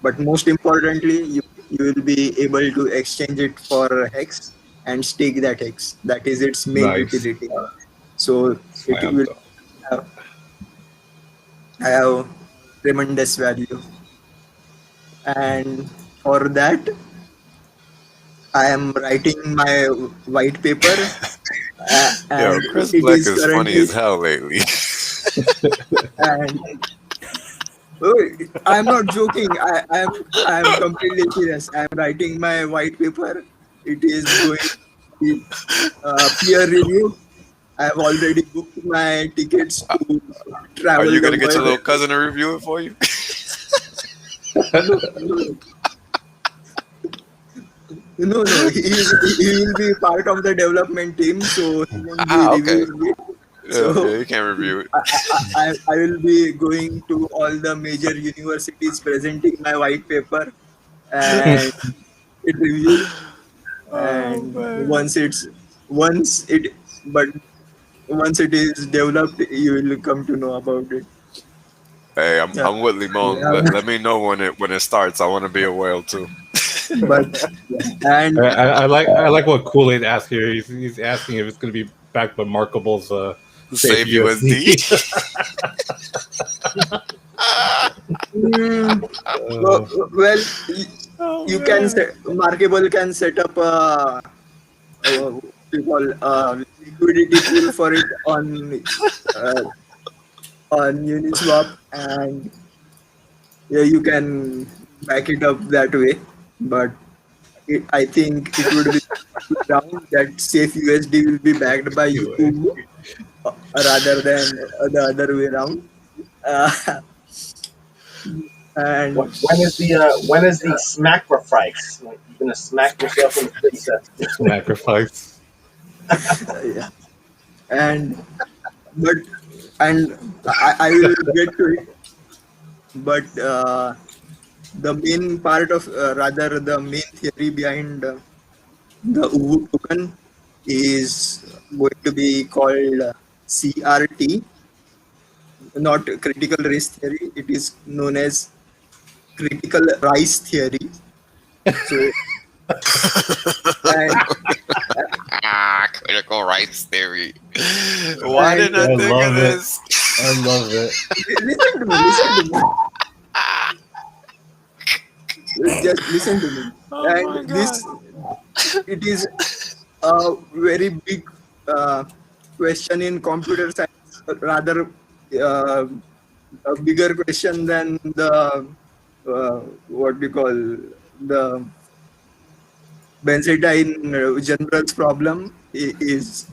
But most importantly, you will be able to exchange it for hex and stake that hex. That is its main utility. So it will have tremendous value. And for that, I am writing my white paper. Yo, And Chris it Black is is funny currently, as hell lately. and I'm not joking. I'm completely serious. I'm writing my white paper. It is going to be peer review. I've already booked my tickets to Are travel you the gonna get your world. little cousin to review it for you? No, he will be part of the development team, so he won't be Okay. reviewing it. Yeah, So you can't review it. I will be going to all the major universities presenting my white paper and it reviewed. And once it is developed, you will come to know about it. Hey, Yeah. I'm with Limon. Let me know when it starts. I want to be a whale too. But and I like what Kool-Aid asked here. He's asking if it's going to be backed by Markable's Save USD. Well, you can set, Markable can set up what you call liquidity pool for it on Uniswap, and yeah, you can back it up that way. But I think it would be round that safe USD will be backed by you rather than the other way around. Uh, and When is the smacrifice? Like, you're gonna smack yourself in the face. Sacrifice. yeah, and but and I will get to it. But the main part of rather the main theory behind the Uwu token is going to be called CRT, not critical race theory. It is known as critical rice theory. So, and, Critical rights theory. Why didn't I think of this? I love it. listen to me. Listen to me. Just listen to me. And this, it is a very big question in computer science, rather a bigger question than the what we call the Benzettine general's problem. Is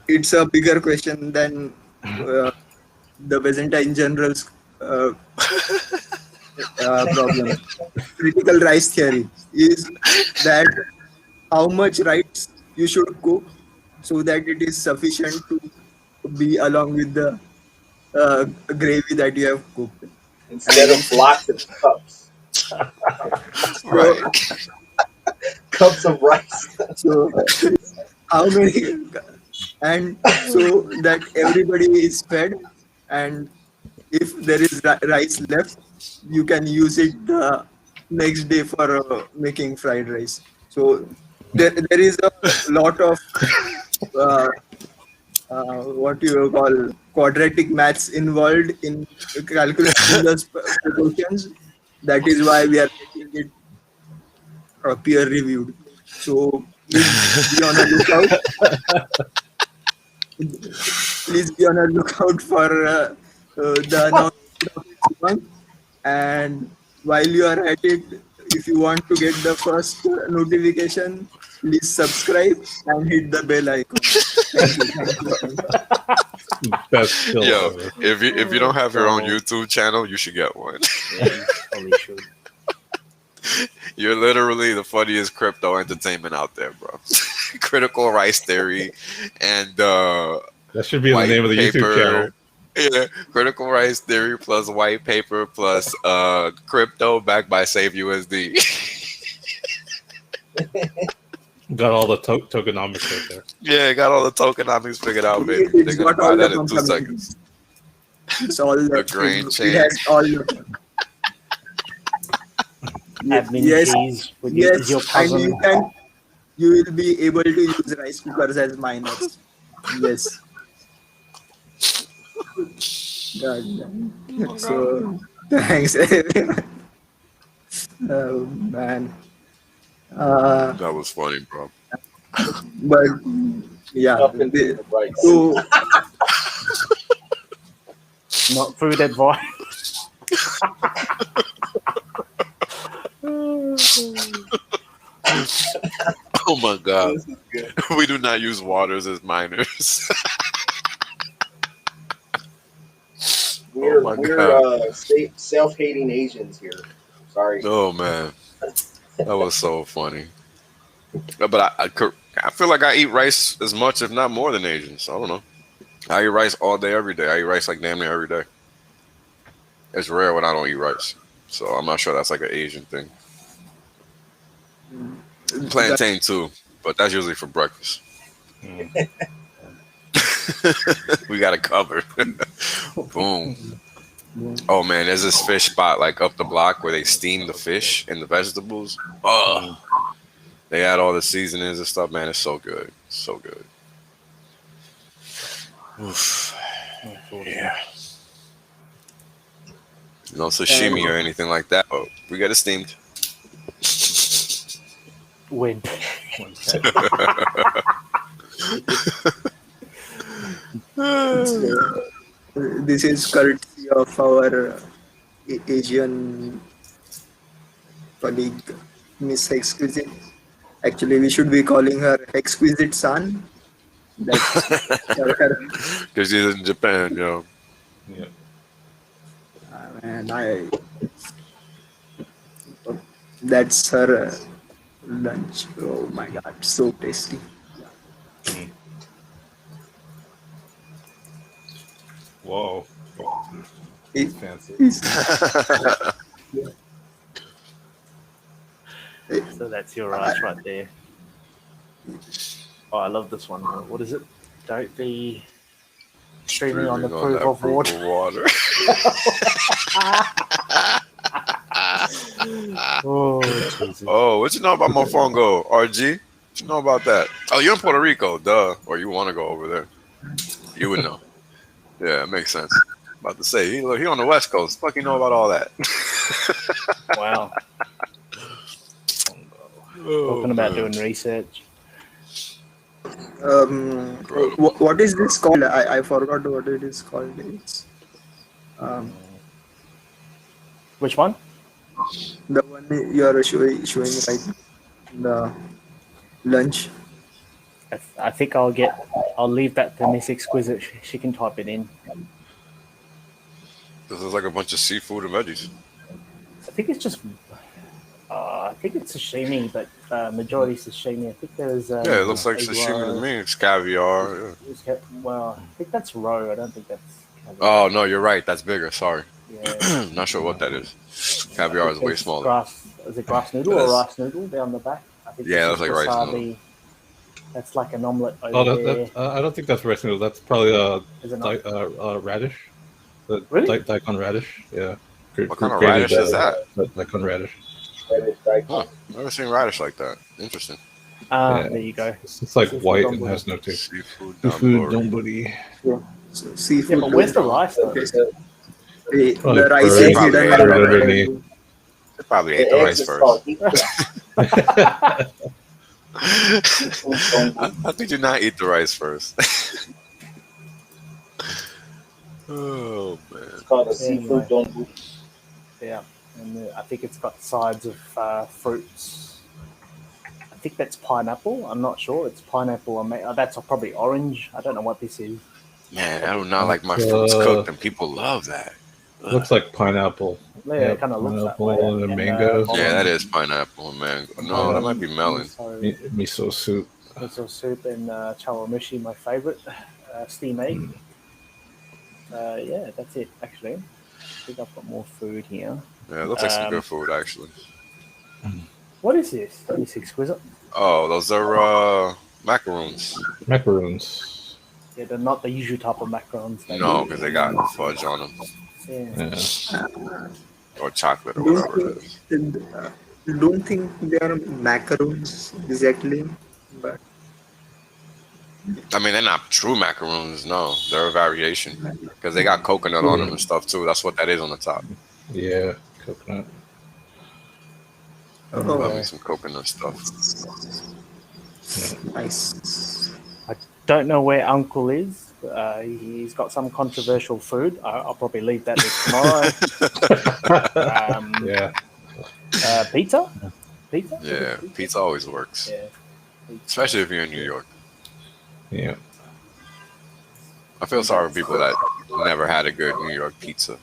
it's a bigger question than the Byzantine general's problem. Critical rice theory is that how much rice you should cook so that it is sufficient to be along with the gravy that you have cooked. Instead of blocks of cups. Right. Cups of rice. So how many, and so that everybody is fed, and if there is rice left, you can use it the next day for making fried rice. So there is a lot of what you call quadratic maths involved in calculating those proportions. That is why we are making it peer reviewed. So please be on a lookout. Please be on a lookout for the announcement of this month. And while you are at it, if you want to get the first notification, please subscribe and hit the bell icon. Best skill Yo, ever. if you don't have your own YouTube channel, you should get one. Yeah, you probably should. You're literally the funniest crypto entertainment out there, bro. Critical rice theory and That should be the white name of the paper. YouTube channel. Yeah, critical rice theory plus white paper plus crypto backed by Save USD. Got all the tokenomics right there. Yeah, got all the tokenomics figured out, baby. It's They're gonna got buy all that the in 2 seconds. It's all The that grain it chain. has all the Admin yes, keys with yes, your and cousin. you will be able to use rice cookers as miners. Yes. God damn. So thanks everyone. Oh man. That was funny, bro. But yeah. Up into the rice. So Not food advice. Oh my god. We do not use waters as miners. We're, my we're self-hating Asians here. Sorry. Oh man. That was so funny. But I feel like I eat rice as much, if not more, than Asians. I don't know. I eat rice all day, every day. I eat rice like damn near every day. It's rare when I don't eat rice. So I'm not sure that's like an Asian thing. Plantain too, but that's usually for breakfast. We got it covered. Boom. Oh man, there's this fish spot like up the block where they steam the fish and the vegetables. Oh, they add all the seasonings and stuff. Man, it's so good, so good. Oof. Yeah. No sashimi or anything like that, but we got it steamed. When? This is courtesy of our Asian colleague, Miss Exquisite. Actually, we should be calling her Exquisite San. That's her. Because she's in Japan, yo. Yeah. And that's her lunch. Oh my god, so tasty. Whoa. It- Fancy. So that's your rice right there. Oh, I love this one. What is it? Don't be streaming on the proof of water. Oh, Jesus. Oh, what you know about Mofongo, RG? What you know about that? Oh, you're in Puerto Rico, duh. Or you want to go over there. You would know. Yeah, it makes sense. About to say, he on the West Coast. Fuck, you know about all that. Wow. Talking about doing research. What is this called? I forgot what it is called. It's Which one? the one you are showing right now. The lunch. I think I'll leave that to Miss Exquisite. She can type it in. This is like a bunch of seafood and veggies. I think it's just. I think it's sashimi, but majority sashimi. I think there's. Yeah, it looks like sashimi to me. It's caviar. Yeah. Well, I think that's roe. I don't think that's. Caviar. Oh no, you're right. That's bigger. Sorry. Yeah. Not sure what that is. Caviar is way smaller. Is it grass noodle or rice noodle down the back? I think Yeah, that's like rice noodle. That's like an omelette over there. I don't think that's rice noodle. That's probably Is it not? radish. Really? Daikon radish. Yeah. What kind of radish is that? Daikon radish. Huh. Never seen radish like that. Interesting. There you go. It's like Seafood white donburi. and has no taste. Seafood Seafood donburi. donburi. So seafood. Yeah, but where's the rice though? The rice is Probably hidden underneath. They probably ate the rice first. I think you not eat the rice first. Oh man. It's called a seafood donburi. Yeah, and I think it's got sides of fruits. I think that's pineapple. I'm not sure. It's pineapple. That's probably orange. I don't know what this is. Man, I do not like my fruits cooked, and people love that. Looks like pineapple. Yeah, it kind of looks that way. Pineapple and mango. Yeah, that is pineapple and mango. No, that might be melon. Miso soup. Miso soup and chawamushi, my favorite. Steam egg. Yeah, that's it, actually. I think I've got more food here. Yeah, it looks like some good food, actually. What is this? This exquisite. Oh, those are macaroons. Macaroons. Yeah, they're not the usual type of macarons. No, because they got fudge on them. Yeah. Or chocolate or whatever it is. Don't think they are macaroons exactly, but I mean, they're not true macaroons, no. They're a variation. Because they got coconut on them and stuff, too. That's what that is on the top. Yeah, coconut. Love me some coconut stuff. nice. I don't know where Uncle is. He's got some controversial food. I'll probably leave that tomorrow. Yeah. Pizza? Pizza? Yeah, pizza always works. Yeah. Especially if you're in New York. Yeah. I feel sorry for people that never had a good New York pizza.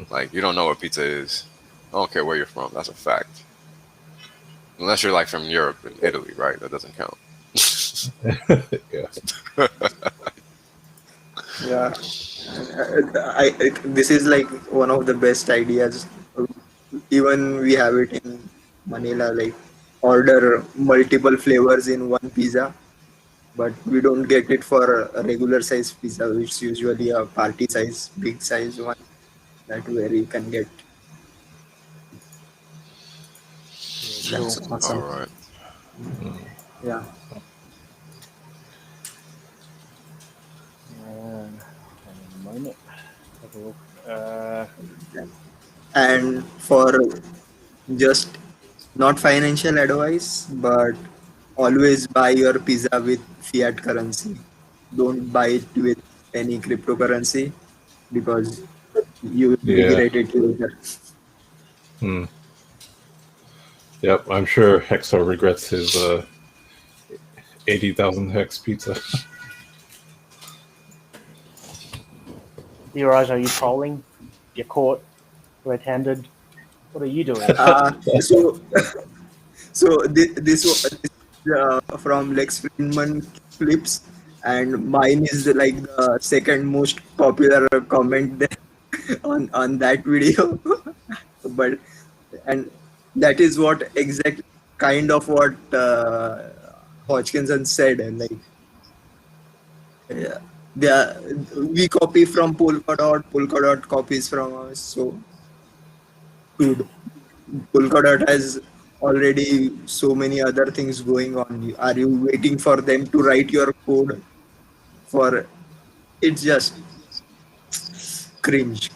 Like, you don't know what pizza is. I don't care where you're from. That's a fact. Unless you're like from Europe and Italy, right? That doesn't count. Yeah. Yeah, this is like one of the best ideas. Even we have it in Manila, like order multiple flavors in one pizza, but we don't get it for a regular size pizza, which is usually a party size, big size one. That where you can get. That's awesome. All right. Yeah. moment. Have a look. And for just not financial advice, but always buy your pizza with fiat currency. Don't buy it with any cryptocurrency because you will regret it later. Yep, I'm sure Hexo regrets his 80,000 hex pizza. Diraj, are you trolling? You're caught red-handed. What are you doing? This was from Lex Friedman clips, and mine is like the second most popular comment there on that video. But and that is what exactly kind of what Hodgkinson said, and like we copy from Polkadot copies from us. So dude, Polkadot has already so many other things going on. Are you waiting for them to write your code? For it's just cringe.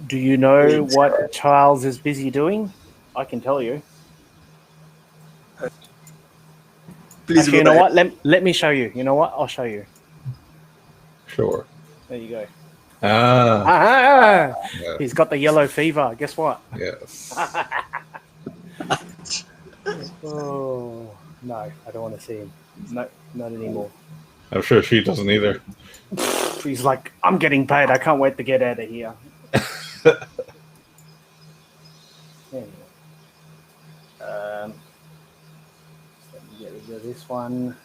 Do you know what Charles is busy doing? I can tell you. Please. Actually, you know what? Let me show you. You know what? I'll show you. Sure. There you go. Yeah. He's got the yellow fever. Guess what? Yes. Oh, no, I don't want to see him. No, not anymore. I'm sure she doesn't either. He's like, I'm getting paid. I can't wait to get out of here. Anyway. Let me get rid of this one.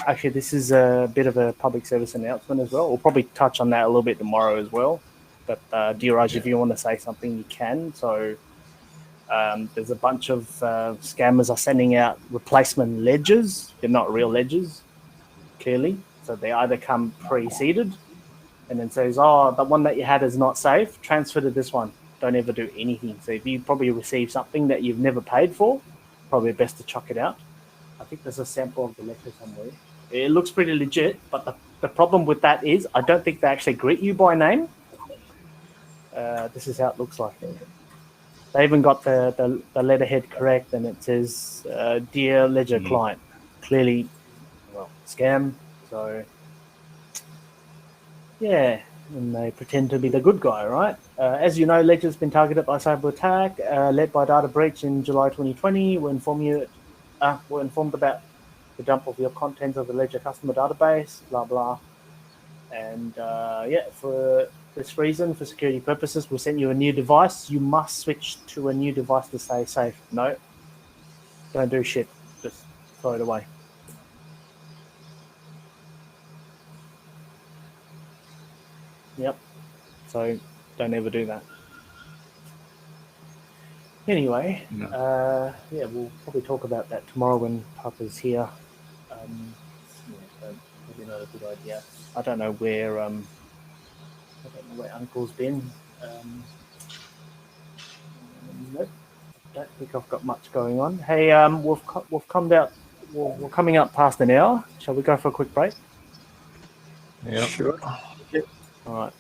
Actually, this is a bit of a public service announcement as well. We'll probably touch on that a little bit tomorrow as well. But Diraj, if you want to say something, you can. So there's a bunch of scammers are sending out replacement ledgers. They're not real ledgers, clearly. So they either come pre-seeded and then says, oh, the one that you had is not safe. Transfer to this one. Don't ever do anything. So if you probably receive something that you've never paid for, probably best to chuck it out. I think there's a sample of the letter somewhere. It looks pretty legit, but the problem with that is I don't think they actually greet you by name. This is how it looks like. They even got the letterhead correct, and it says, Dear Ledger Client. Clearly, well, scam. So, yeah, and they pretend to be the good guy, right? As you know, Ledger's been targeted by cyber attack, led by data breach in July 2020. We're informed about the dump of your contents of the Ledger customer database, blah, blah. And, for this reason, for security purposes, we'll send you a new device. You must switch to a new device to stay safe. No, don't do shit. Just throw it away. Yep. So don't ever do that. Anyway, we'll probably talk about that tomorrow when Papa's here. Maybe not a good idea. I don't know where Uncle's been. Nope. I don't think I've got much going on. Hey, we're coming up past an hour. Shall we go for a quick break? Yeah. Sure. All right.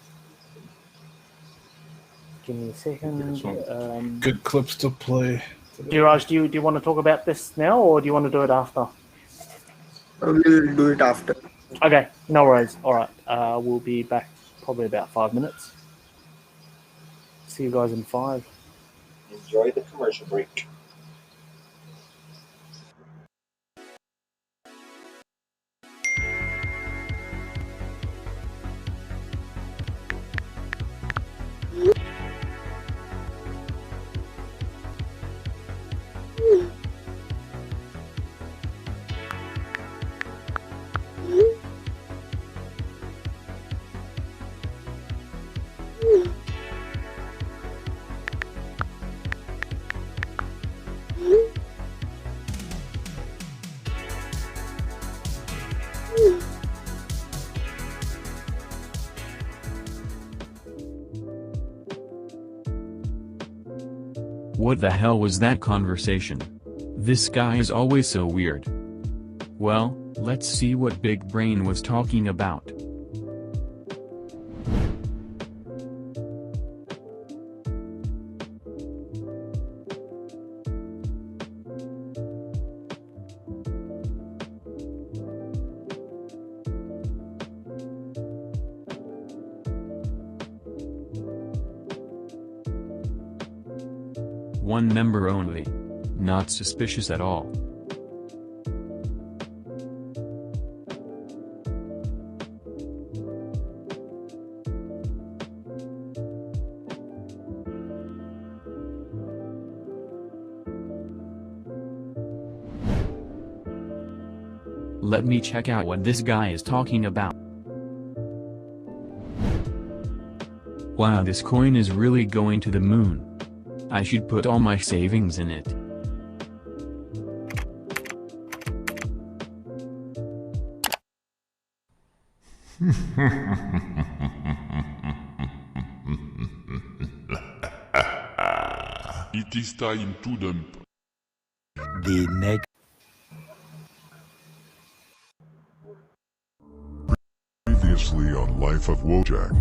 Give me a second. Good clips to play. Diraj, do you want to talk about this now, or do you want to do it after? We'll do it after. Okay, no worries. All right. We'll be back probably about 5 minutes. See you guys in 5. Enjoy the commercial break. What the hell was that conversation? This guy is always so weird. Well, let's see what Big Brain was talking about. one member only. Not suspicious at all. Let me check out what this guy is talking about. Wow, this coin is really going to the moon. I should put all my savings in it. It is time to dump. The next. Previously on Life of Wojak.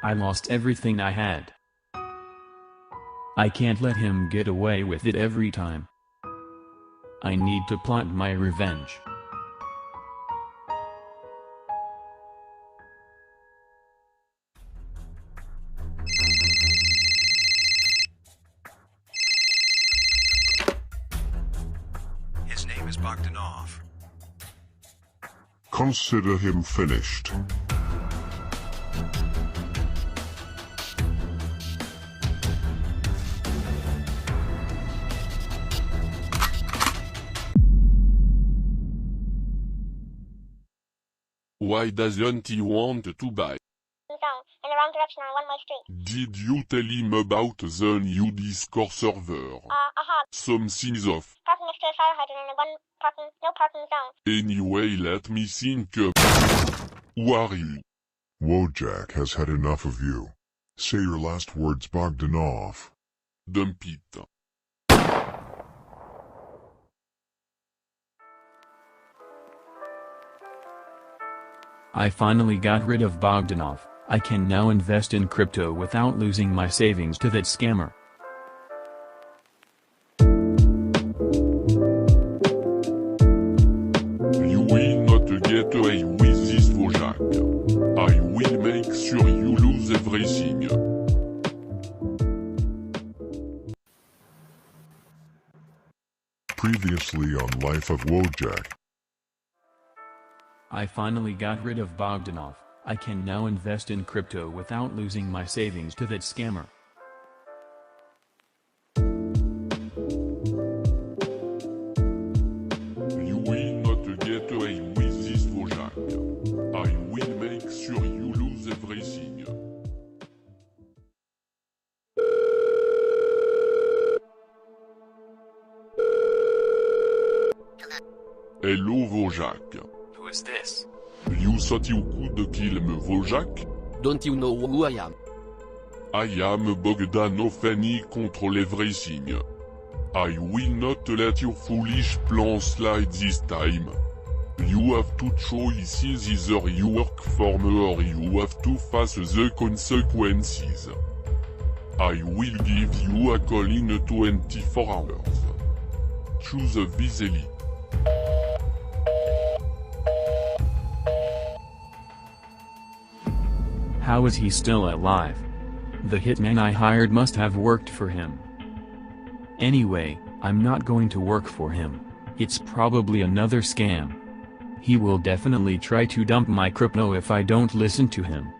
I lost everything I had. I can't let him get away with it every time. I need to plot my revenge. His name is Bogdanoff. Consider him finished. Why doesn't he want to buy? In the wrong direction on a one-way street. Did you tell him about the new Discord server? Something's off. Parking next to a fire hydrant in a no parking zone. Anyway, let me think. Who are you? Wojak has had enough of you. Say your last words, Bogdanoff. Dump it. I finally got rid of Bogdanoff. I can now invest in crypto without losing my savings to that scammer. You will not get away with this, Wojak. I will make sure you lose everything. Previously on Life of Wojak. I finally got rid of Bogdanoff. I can now invest in crypto without losing my savings to that scammer. You will not get away with this, Wojak. I will make sure you lose everything. Hello, Wojak. Who is this? You thought you could kill me, Wojak? Don't you know who I am? I am Bogdanoff and I control everything. I will not let your foolish plan slide this time. You have two choices: either you work for me or you have to face the consequences. I will give you a call in 24 hours. Choose wisely. How is he still alive? The hitman I hired must have worked for him. Anyway, I'm not going to work for him. It's probably another scam. He will definitely try to dump my crypto if I don't listen to him.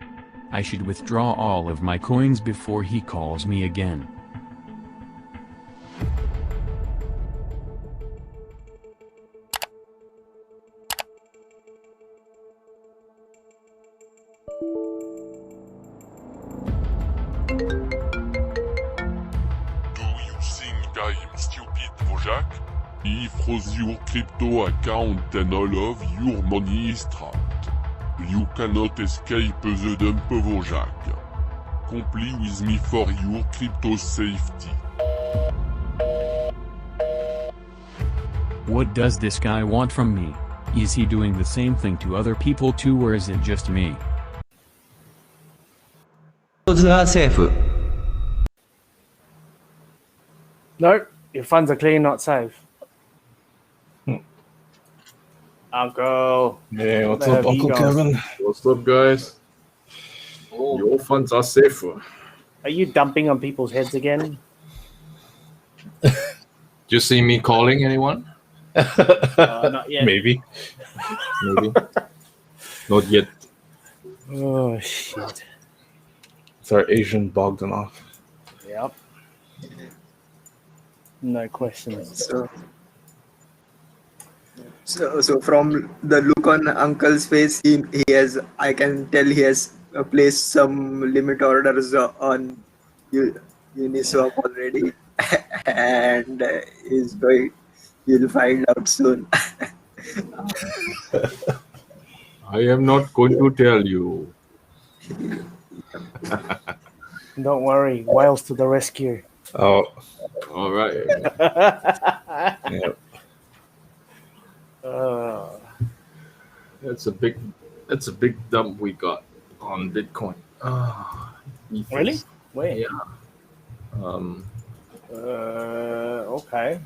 I should withdraw all of my coins before he calls me again. I'm stupid, Wojak? He froze your crypto account and all of your money is trapped. You cannot escape the dump, Wojak. Comply with me for your crypto safety. What does this guy want from me? Is he doing the same thing to other people too, or is it just me? Nope, your funds are clear, not safe. Uncle. Yeah, what's up, Uncle Kevin? What's up, guys? Your funds are safer. Are you dumping on people's heads again? Did you see me calling anyone? Not yet. Maybe. Not yet. Oh, shit. It's our Asian Bogdanoff. Yep. No questions. So from the look on Uncle's face, he has, I can tell he has placed some limit orders on Uniswap already, and you'll find out soon. I am not going to tell you. Don't worry, Wales to the rescue. Oh, all right. Yep. That's a big dump we got on Bitcoin. Really? Where? Yeah. Okay.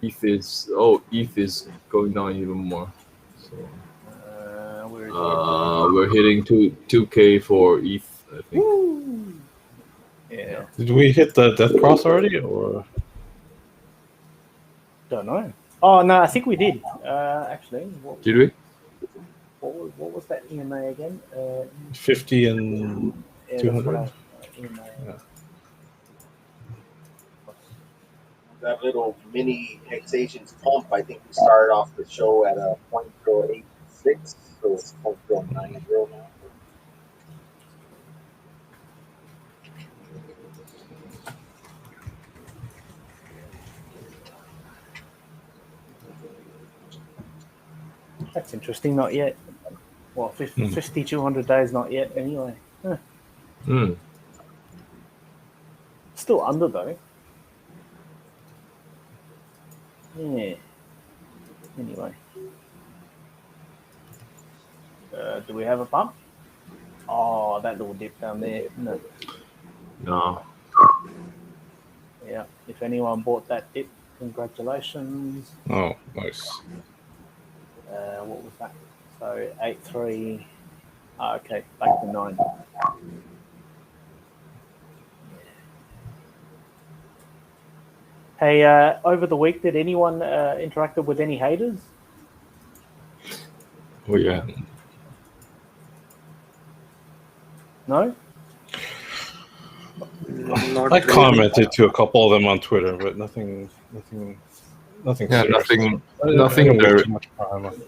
ETH is going down even more. So where is we're hitting 2K for ETH, I think. Woo! Yeah. Did we hit the death cross already, or? Don't know. Oh no, I think we did. Actually. Did we? What was that EMA again? 50 and 200. EMA. That little mini HexAsians pump, I think we started off the show at a 0.086, so it's 0.090 now. That's interesting. Not yet. Well, 50, 200 days, not yet. Anyway. Huh. Still under though. Yeah. Anyway. Do we have a pump? Oh, that little dip down there. No. Yeah. If anyone bought that dip, congratulations. Oh, nice. What was that? So 8.3. Okay, back to 9. Hey, over the week, did anyone interacted with any haters? Oh yeah. No. I commented to a couple of them on Twitter, but nothing. Yeah, serious. nothing direct.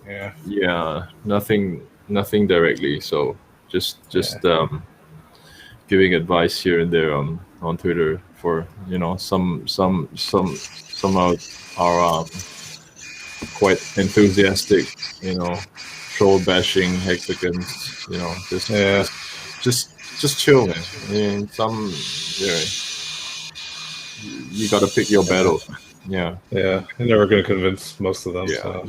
Yeah. Yeah, nothing directly. So just giving advice here and there on Twitter for some are quite enthusiastic, troll bashing Hexicans, just chill, man. I mean, you got to pick your battles. Yeah. You're never going to convince most of them. Yeah, so.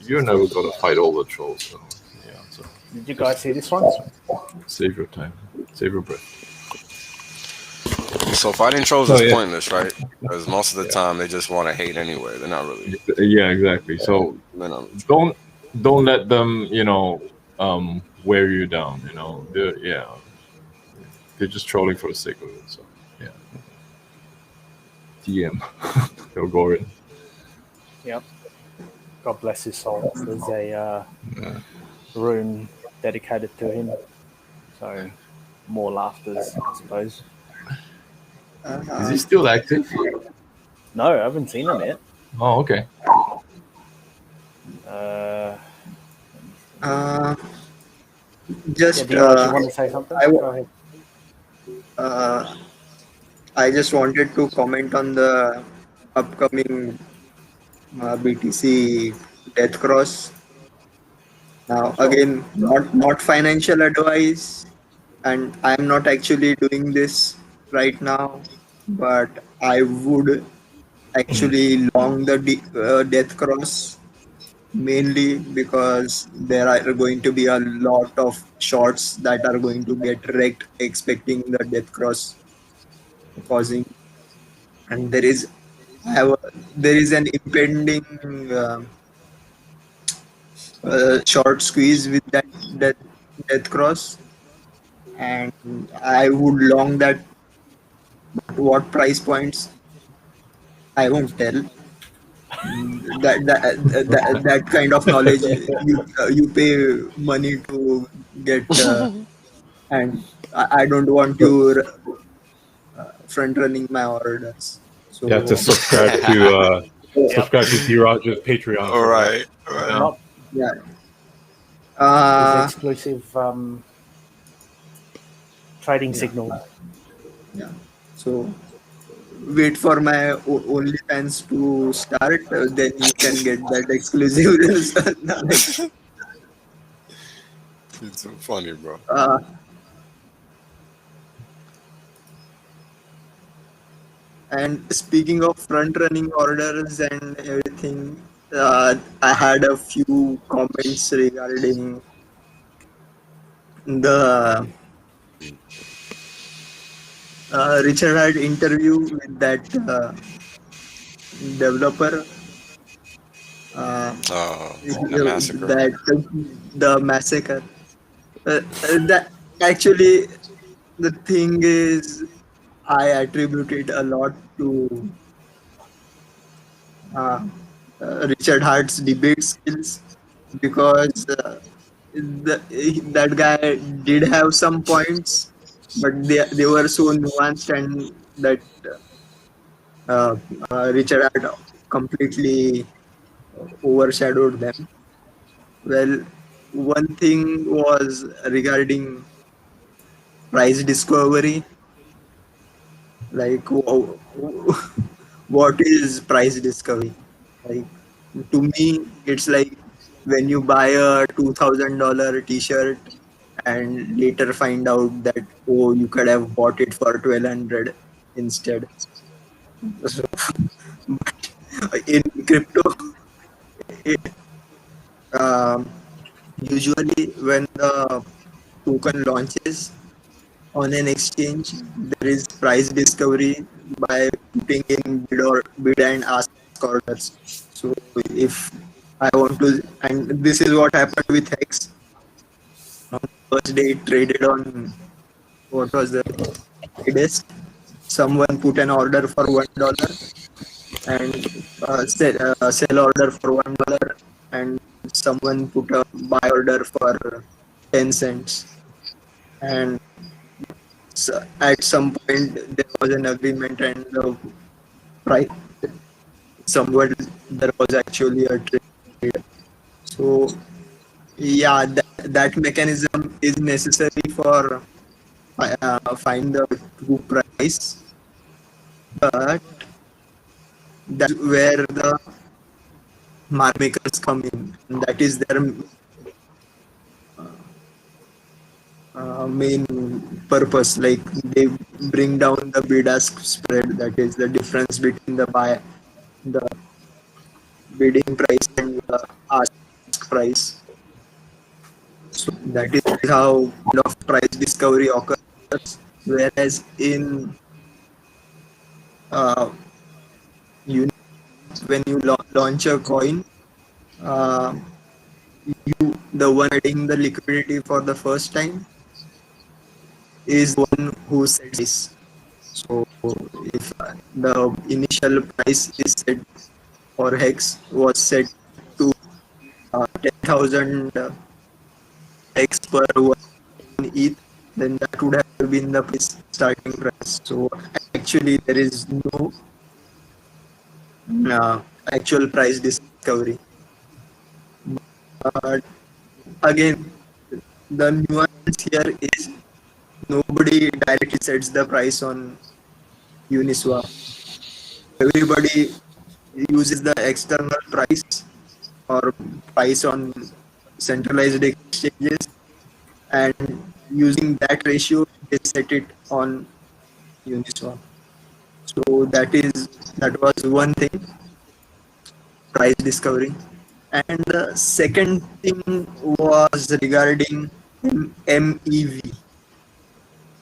You're never going to fight all the trolls. So, yeah. So did you guys see this one? Save your time. Save your breath. So fighting trolls is pointless, right? Because most of the time they just want to hate anyway. They're not really. Yeah, exactly. So don't let them, wear you down. They're just trolling for the sake of it. So yeah. TM. They'll go in. Yep. God bless his soul. There's a room dedicated to him. So more laughters, I suppose. Is he still active? No, I haven't seen him yet. Oh, okay. Do you want to say something? Go ahead. I just wanted to comment on the upcoming BTC Death Cross. Now, again, not financial advice, and I'm not actually doing this right now, but I would actually long the death cross, mainly because there are going to be a lot of shots that are going to get wrecked expecting the death cross causing, and there is an impending short squeeze with that death cross, and I would long that. What price points I won't tell. That kind of knowledge you pay money to get, and I don't want you front running my orders. So You have to subscribe to D-Roger's Patreon. All right. Yeah. His exclusive trading signal. Yeah. So wait for my OnlyFans to start, then you can get that exclusive knowledge. It's so funny, bro. And speaking of front running orders and everything, I had a few comments regarding the Richard had interview with that developer. The massacre. The massacre. That actually, the thing is, I attributed a lot to Richard Hart's debate skills, because that guy did have some points, but they were so nuanced, and that Richard Hart completely overshadowed them. Well, one thing was regarding price discovery. Like, what is price discovery? Like, to me, it's like when you buy a $2,000 T-shirt and later find out that, oh, you could have bought it for 1,200 instead. So, in crypto, usually when the token launches on an exchange, there is price discovery by putting in bid and ask orders. So if I want to, and this is what happened with Hex. On the first day it traded on, what was the AEST? Someone put an order for $1 and sell order for $1, and someone put a buy order for 10 cents. And so at some point there was an agreement, and the price somewhere there was actually a trade. So yeah, that mechanism is necessary for find the true price, but that's where the market makers come in, and that is their main purpose. Like, they bring down the bid ask spread, that is the difference between the bidding price and the ask price. So that is how kind of price discovery occurs. Whereas in when you launch a coin, the one getting the liquidity for the first time is the one who sets. So if the initial price is set for Hex was set to 10,000 Hex per one ETH, then that would have been the starting price. So actually there is no actual price discovery. But again, the nuance here is nobody directly sets the price on Uniswap. Everybody uses the external price or price on centralized exchanges, and using that ratio they set it on Uniswap. So that is That was one thing, price discovery. And the second thing was regarding MEV.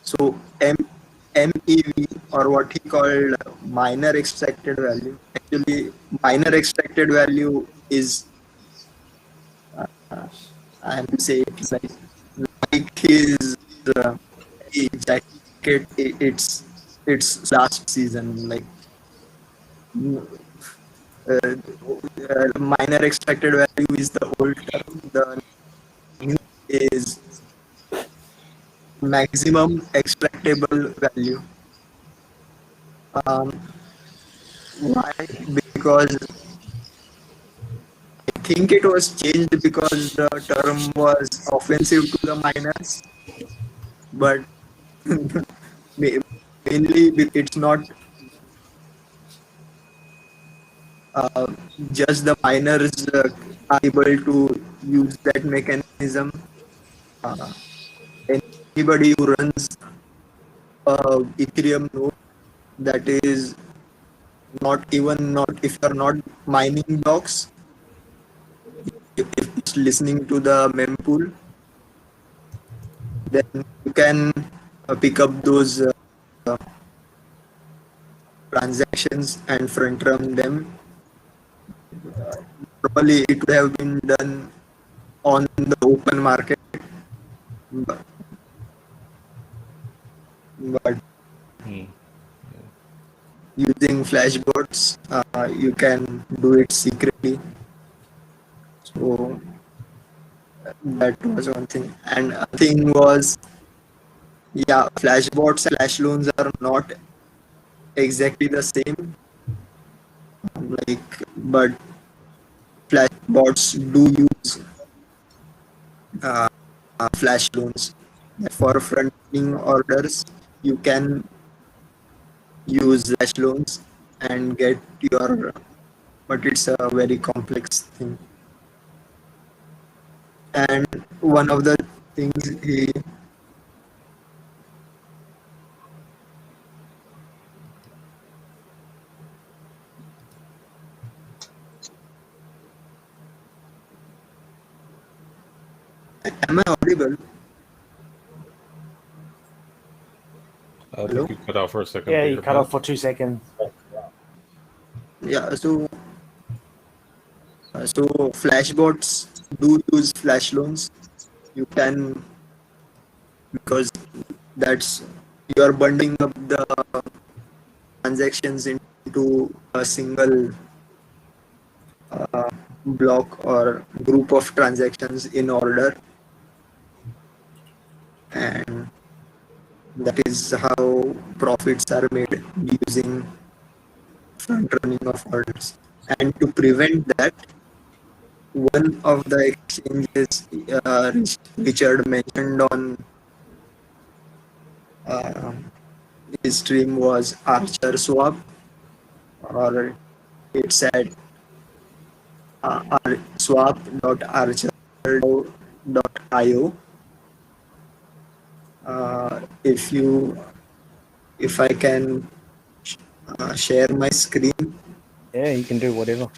So MEV, or what he called minor extracted value. Actually, minor extracted value is, I have to say it like his jacket. It's last season. Like minor extracted value is the old term. The new is maximum extractable value. Um, why? Because I think it was changed because the term was offensive to the miners, but mainly it's not just the miners are able to use that mechanism. Uh, Anybody who runs Ethereum node that is not if you're not mining blocks, if it's listening to the mempool, then you can pick up those transactions and front run them. Probably it would have been done on the open market, but using flashbots, you can do it secretly. So that was one thing. And a thing was, yeah, flashbots and flash loans are not exactly the same. Like, but flashbots do use flash loans. For fronting orders, you can use flash loans and get your, but it's a very complex thing. And one of the things he am I audible? I think you cut out for a second. Yeah, you cut off for 2 seconds. Yeah, so flashbots do use flash loans. You can, because that's, you are bundling up the transactions into a single block or group of transactions in order, and that is how profits are made using front running of orders. And to prevent that, one of the exchanges Richard mentioned on his stream was Archer Swap, or it's at swap.archer.io. If I can share my screen. Yeah, you can do whatever.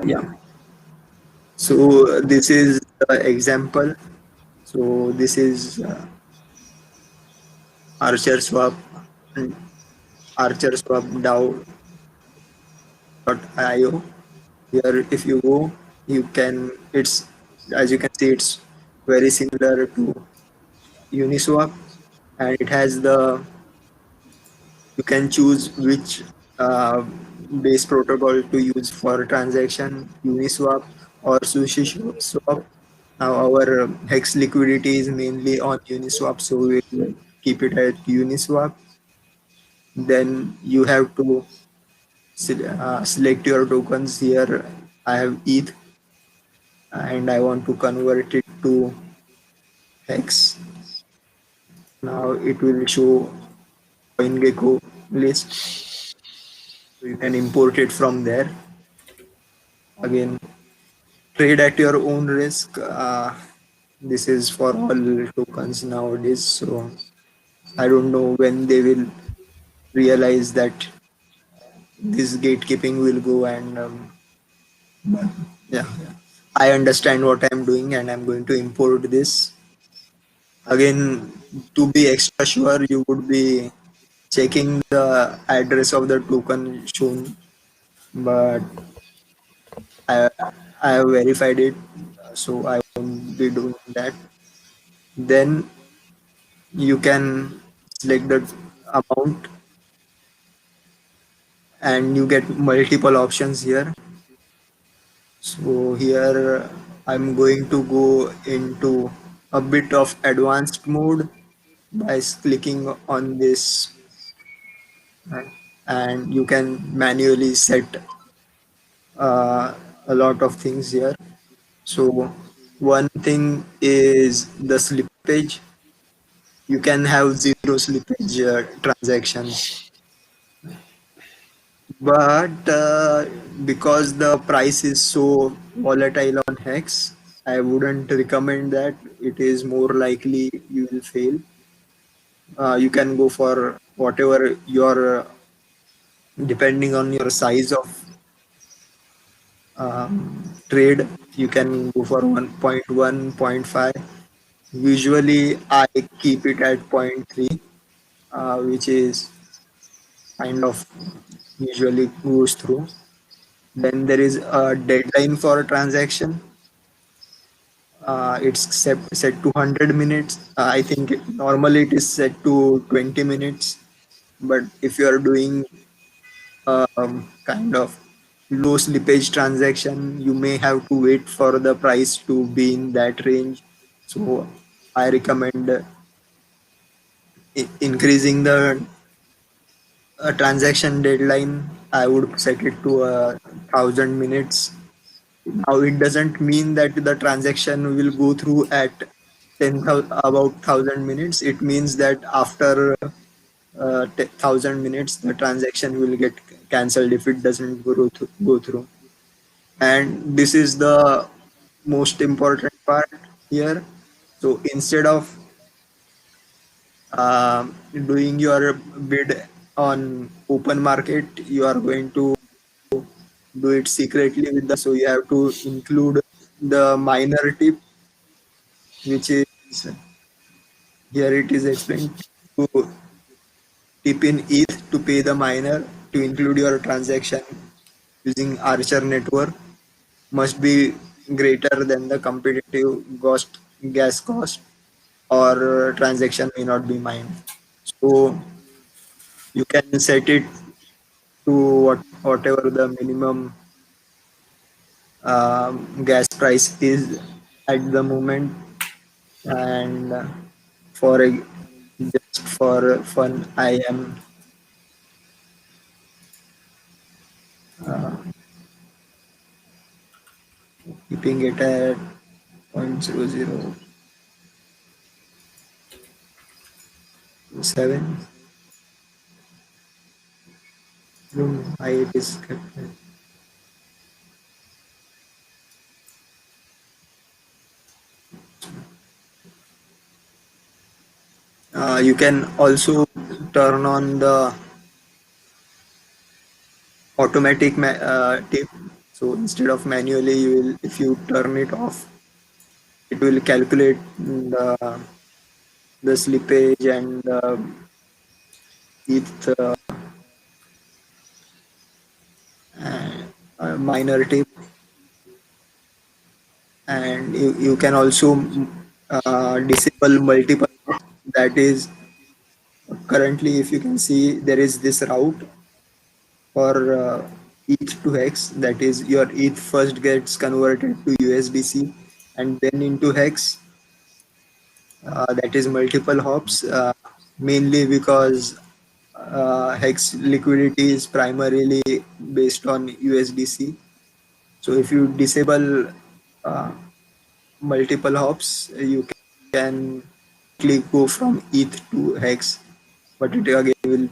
Yeah. So this is the example. So this is Archer Swap and Archer Swap DAO.io. Here, if you go, you can. It's, as you can see, it's very similar to Uniswap, and it has the, you can choose which base protocol to use for transaction, Uniswap or Sushi Swap. Now our hex liquidity is mainly on Uniswap, so we'll keep it at Uniswap. Then you have to select your tokens. Here I have ETH and I want to convert it to hex. Now it will show CoinGecko list. So you can import it from there. Again, trade at your own risk. This is for all tokens nowadays. So I don't know when they will realize that this gatekeeping will go, and but yeah, I understand what I'm doing, and I'm going to import this. Again, to be extra sure, you would be checking the address of the token shown, but I, I have verified it, so I won't be doing that. Then you can select the amount, and you get multiple options here. So here I'm going to go into a bit of advanced mode by clicking on this, and you can manually set a lot of things here. So one thing is the slippage. You can have zero slippage transactions, but because the price is so volatile on Hex, I wouldn't recommend that. It is more likely you will fail. You can go for whatever your, depending on your size of trade, you can go for 1.1, 0.5. Usually I keep it at 0.3, which is kind of usually goes through. Then there is a deadline for a transaction. It's set to 100 minutes. I think normally it is set to 20 minutes. But if you are doing kind of low slippage transaction, you may have to wait for the price to be in that range. So I recommend increasing the transaction deadline. I would set it to 1,000 minutes. Now it doesn't mean that the transaction will go through at 10,000, about 1,000 minutes. It means that after 1,000 minutes, the transaction will get cancelled if it doesn't go through. And this is the most important part here. So instead of doing your bid on open market, you are going to do it secretly with the, so you have to include the minor tip, which is here it is explained, to tip in ETH to pay the miner to include your transaction using Archer network must be greater than the competitive gas cost, or transaction may not be mined. So you can set it to whatever the minimum gas price is at the moment, and for just for fun, I am keeping it at 0.0007. I it is kept at. You can also turn on the automatic tip. So instead of manually, you will, if you turn it off, it will calculate the slippage and ETH minor tip. And you can also disable multiple. That is, currently, if you can see, there is this route for ETH to Hex. That is, your ETH first gets converted to USDC and then into Hex. That is multiple hops, mainly because Hex liquidity is primarily based on USDC. So if you disable multiple hops, you can click go from ETH to Hex, but it again will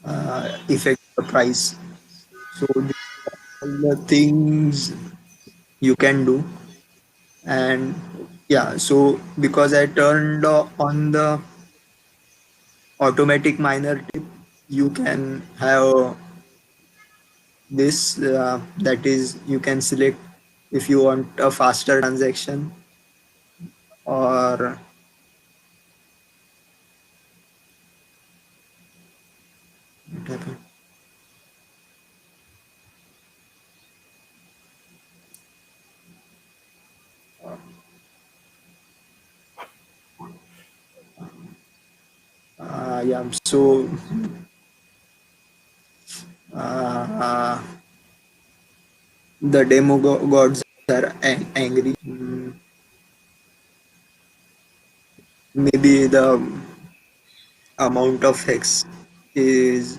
affect the price. So these are all the things you can do. And yeah, so because I turned on the automatic miner tip, you can have this, that is, you can select if you want a faster transaction or what happened? Yeah, so uh, the demo gods are angry. Maybe the amount of hex is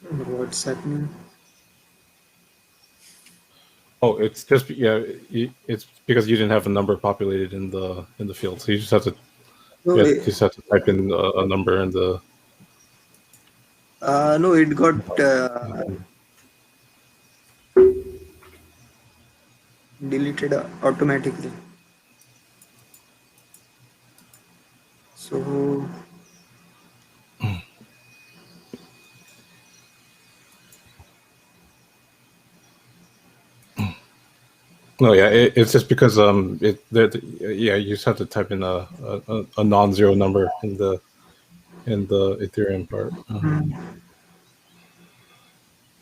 what's happening. Oh, it's just it's because you didn't have a number populated in the field, so you just have to just have to type in a number in the. No, it got deleted automatically. So No, yeah, it's just because you just have to type in a non-zero number in the Ethereum part.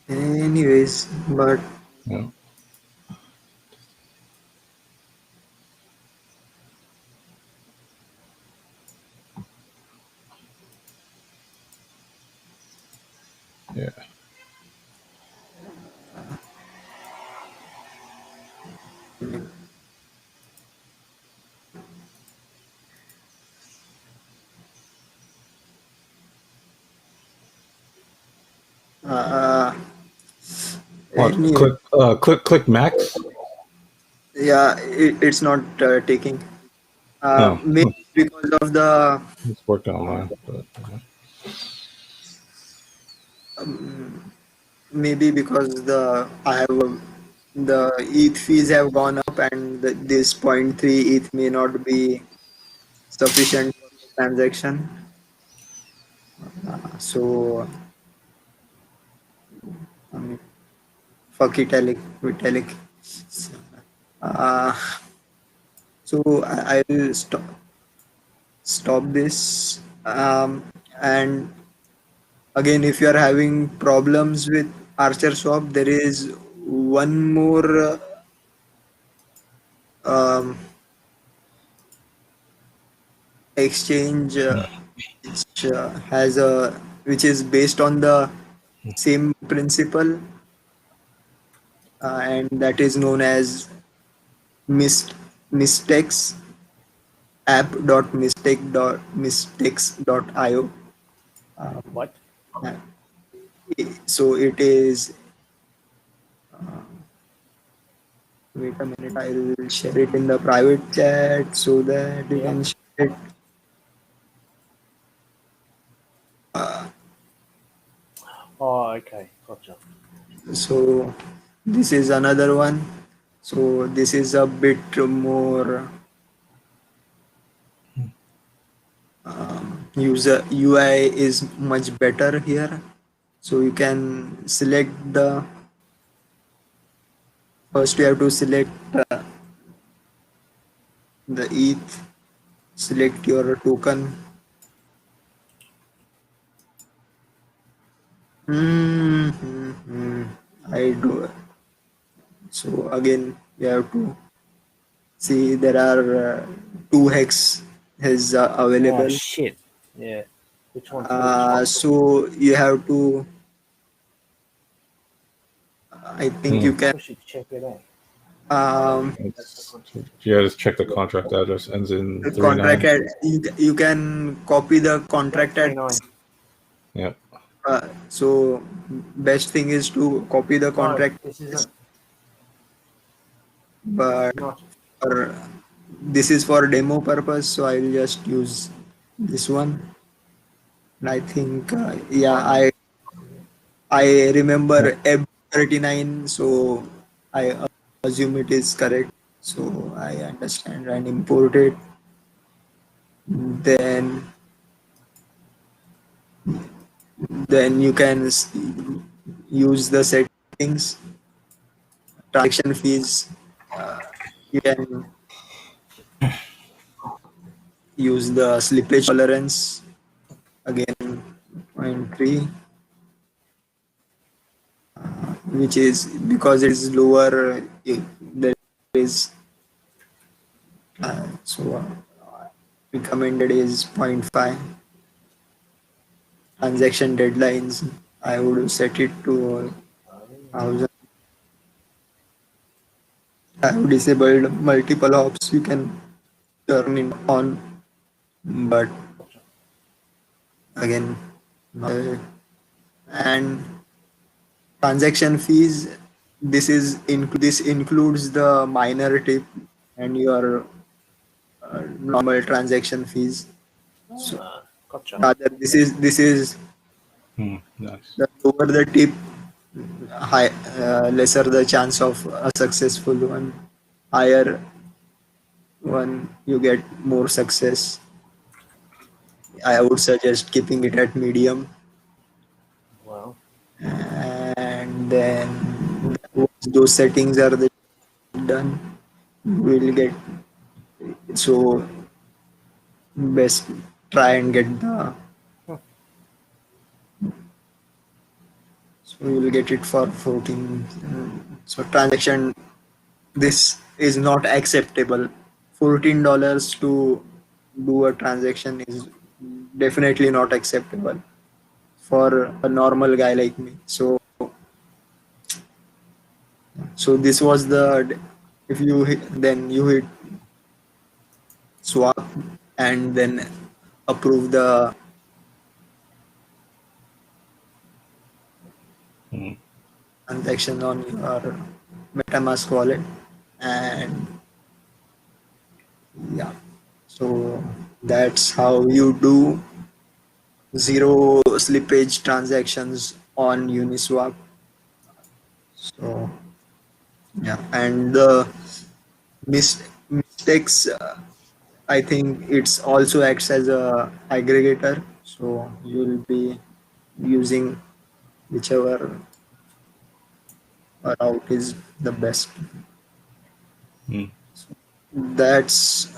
anyways, but Yeah. Yeah. anyway, Click max. yeah, it's not taking. Maybe because of the It's worked online, but maybe because the ETH fees have gone up and this 0.3 ETH may not be sufficient for the transaction. So fuck Vitalik. So I will stop this. And again, if you are having problems with Archer Swap, there is one more exchange which is based on the same principle, and that is known as mistakes app.mistakes.io. What? So it is. Wait a minute, I'll share it in the private chat so that you can share it. Oh, okay, gotcha. So this is another one. So this is a bit more user UI is much better here. So you can select first you have to select the ETH, select your token. I do. So again, you have to see there are 2 hex is available. Oh shit! Yeah, which one? So you have to. I think you can. I should check it out. Just check the contract address. Ends in The 39. contract you can copy the contract address. Yeah. So best thing is to copy the No, contract, this isn't. but Not. for, this is for demo purpose, so I'll just use this one. And I think yeah, I remember F39, so I assume it is correct. So I understand and import it. Then you can use the settings, transaction fees. You can use the slippage tolerance again, 0.3, which is because it is lower. There is so recommended is 0.5. Transaction deadlines, I would set it to 1,000. I have disabled multiple hops. You can turn it on, but again, and transaction fees. This includes the minor tip and your normal transaction fees. So Gotcha. rather, this is Nice. the lower the tip, high lesser the chance of a successful one. Higher one, you get more success. I would suggest keeping it at medium, Well, and then once those settings are done, you will get, so best try and get the, so you will get it for 14. So transaction, this is not acceptable. $14 to do a transaction is definitely not acceptable for a normal guy like me. So this was the, if you hit, then you hit swap and then approve the transaction on your MetaMask wallet, and yeah, so that's how you do zero slippage transactions on Uniswap. So yeah, and the mistakes, I think it's also acts as a aggregator, so you'll be using whichever route is the best. That's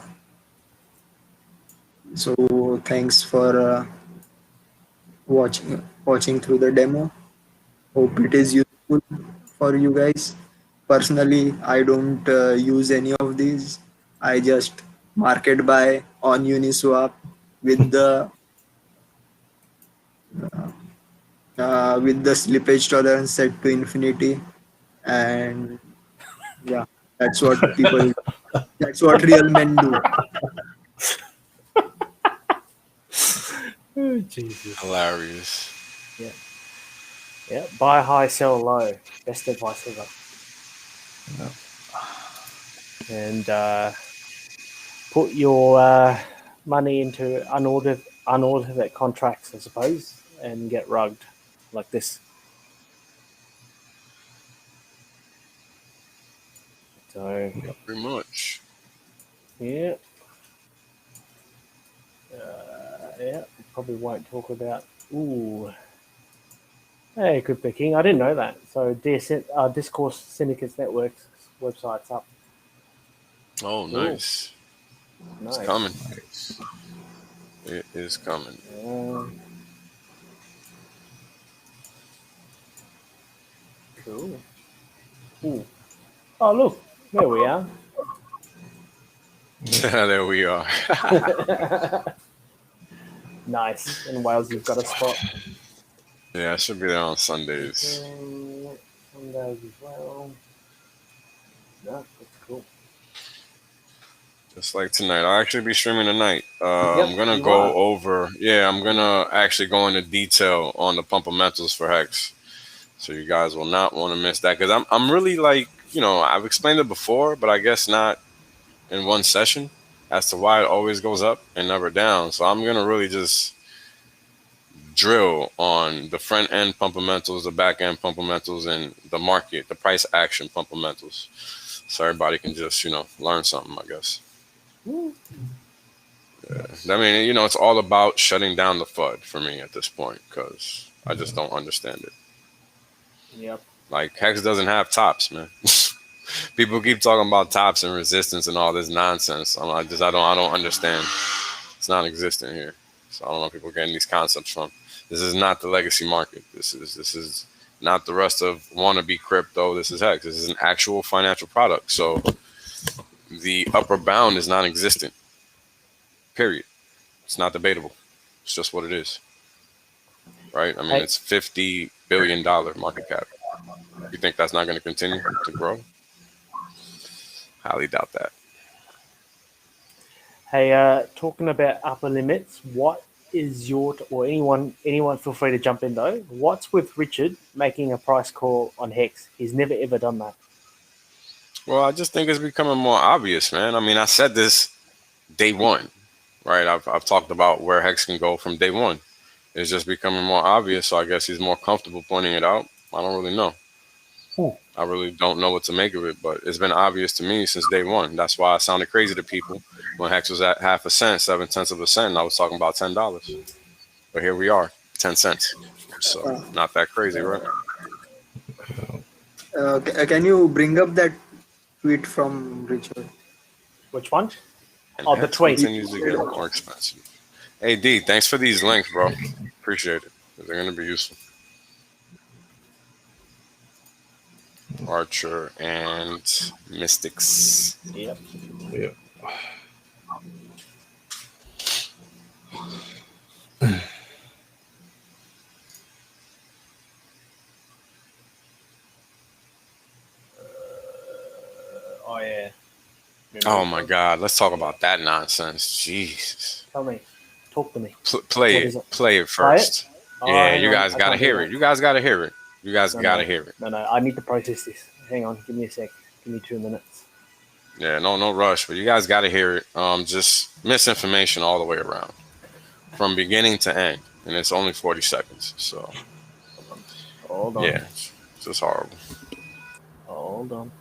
so. Thanks for watching through the demo. Hope it is useful for you guys. Personally, I don't use any of these. I just market buy on Uniswap with the slippage tolerance set to infinity, and yeah, that's what people. That's what real men do. oh, Jesus. Hilarious. Yeah. Yeah. Buy high, sell low. Best advice ever. And put your money into unaudited contracts, I suppose, and get rugged like this. So Pretty much. yeah. Yeah, we probably won't talk about. Ooh, hey, good picking. I didn't know that. So, Discourse Syndicates Network's website's up. Oh, nice. Nice. It's coming. It is coming. Cool. Ooh. Oh, look, there we are. There we are. Nice. In Wales, you've got a spot. Yeah, I should be there on Sundays. Sundays as well. No, that's cool. It's like tonight. I'll actually be streaming tonight. I'm gonna go over. Yeah, I'm gonna actually go into detail on the pumpamentals for Hex, so you guys will not want to miss that. Because I'm really like, I've explained it before, but I guess not in one session as to why it always goes up and never down. So I'm gonna really just drill on the front end pumpamentals, the back end pumpamentals, and the market, the price action pumpamentals, so everybody can just learn something, I guess. Yeah. I mean, it's all about shutting down the FUD for me at this point, because I just don't understand it. Yep. Like, Hex doesn't have tops, man. People keep talking about tops and resistance and all this nonsense. I don't understand. It's non-existent here. So I don't know where people getting these concepts from. This is not the legacy market. This is not the rest of wannabe crypto. This is Hex. This is an actual financial product. So the upper bound is non-existent. Period. It's not debatable. It's just what it is. Right? I mean, it's $50 billion market cap. You think that's not going to continue to grow? Highly doubt that. Hey, talking about upper limits, what is your, or anyone feel free to jump in though, what's with Richard making a price call on Hex? He's never ever done that. Well, I just think it's becoming more obvious, man. I mean, I said this day one, right? I've talked about where Hex can go from day one. It's just becoming more obvious, so I guess he's more comfortable pointing it out. I don't really know. I really don't know what to make of it, but it's been obvious to me since day one. That's why I sounded crazy to people when Hex was at 0.5 cent, 0.7 cents, and I was talking about $10. But here we are, 10 cents. So not that crazy, right? Can you bring up that tweet from Richard? Which one? And the tweet. Continues to get more expensive. Hey D, thanks for these links, bro. Appreciate it. They're gonna be useful. Archer and Mystics. Yep. Oh yeah. Oh my God! Let's talk about that nonsense. Jesus. Tell me. Talk to me. Play it first. Yeah, you guys gotta hear it. You guys gotta hear it. You guys gotta hear it. No, I need to process this. Hang on, give me a sec. Give me 2 minutes. Yeah, no rush, but you guys gotta hear it. Just misinformation all the way around, from beginning to end, and it's only 40 seconds. So, hold on. Yeah, it's just horrible. Hold on.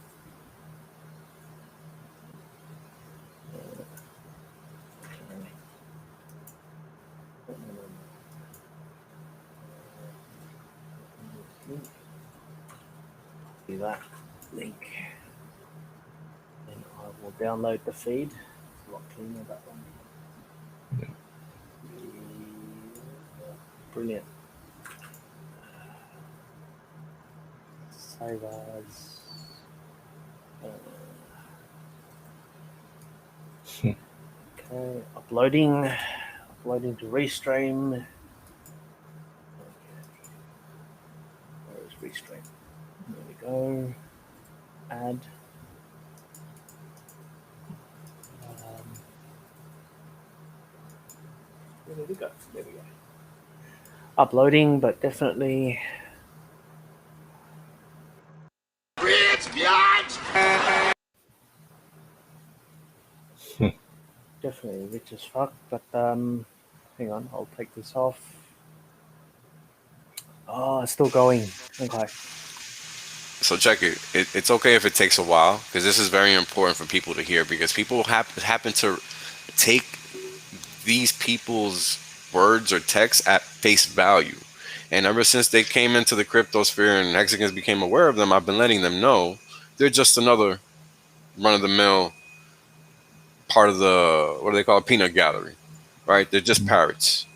Do that link, and I will download the feed. It's a lot cleaner that one. Yeah. Brilliant. Save as. Okay, uploading to Restream. Okay. Where is Restream? There we go. Add. There we go. Uploading, but definitely. Definitely rich as fuck, but hang on, I'll take this off. Oh, it's still going. Okay. So check it. It's okay if it takes a while, because this is very important for people to hear, because people happen to take these people's words or texts at face value. And ever since they came into the crypto sphere and Hexicans became aware of them, I've been letting them know they're just another run-of-the-mill part of the, what do they call it, peanut gallery, right? They're just parrots,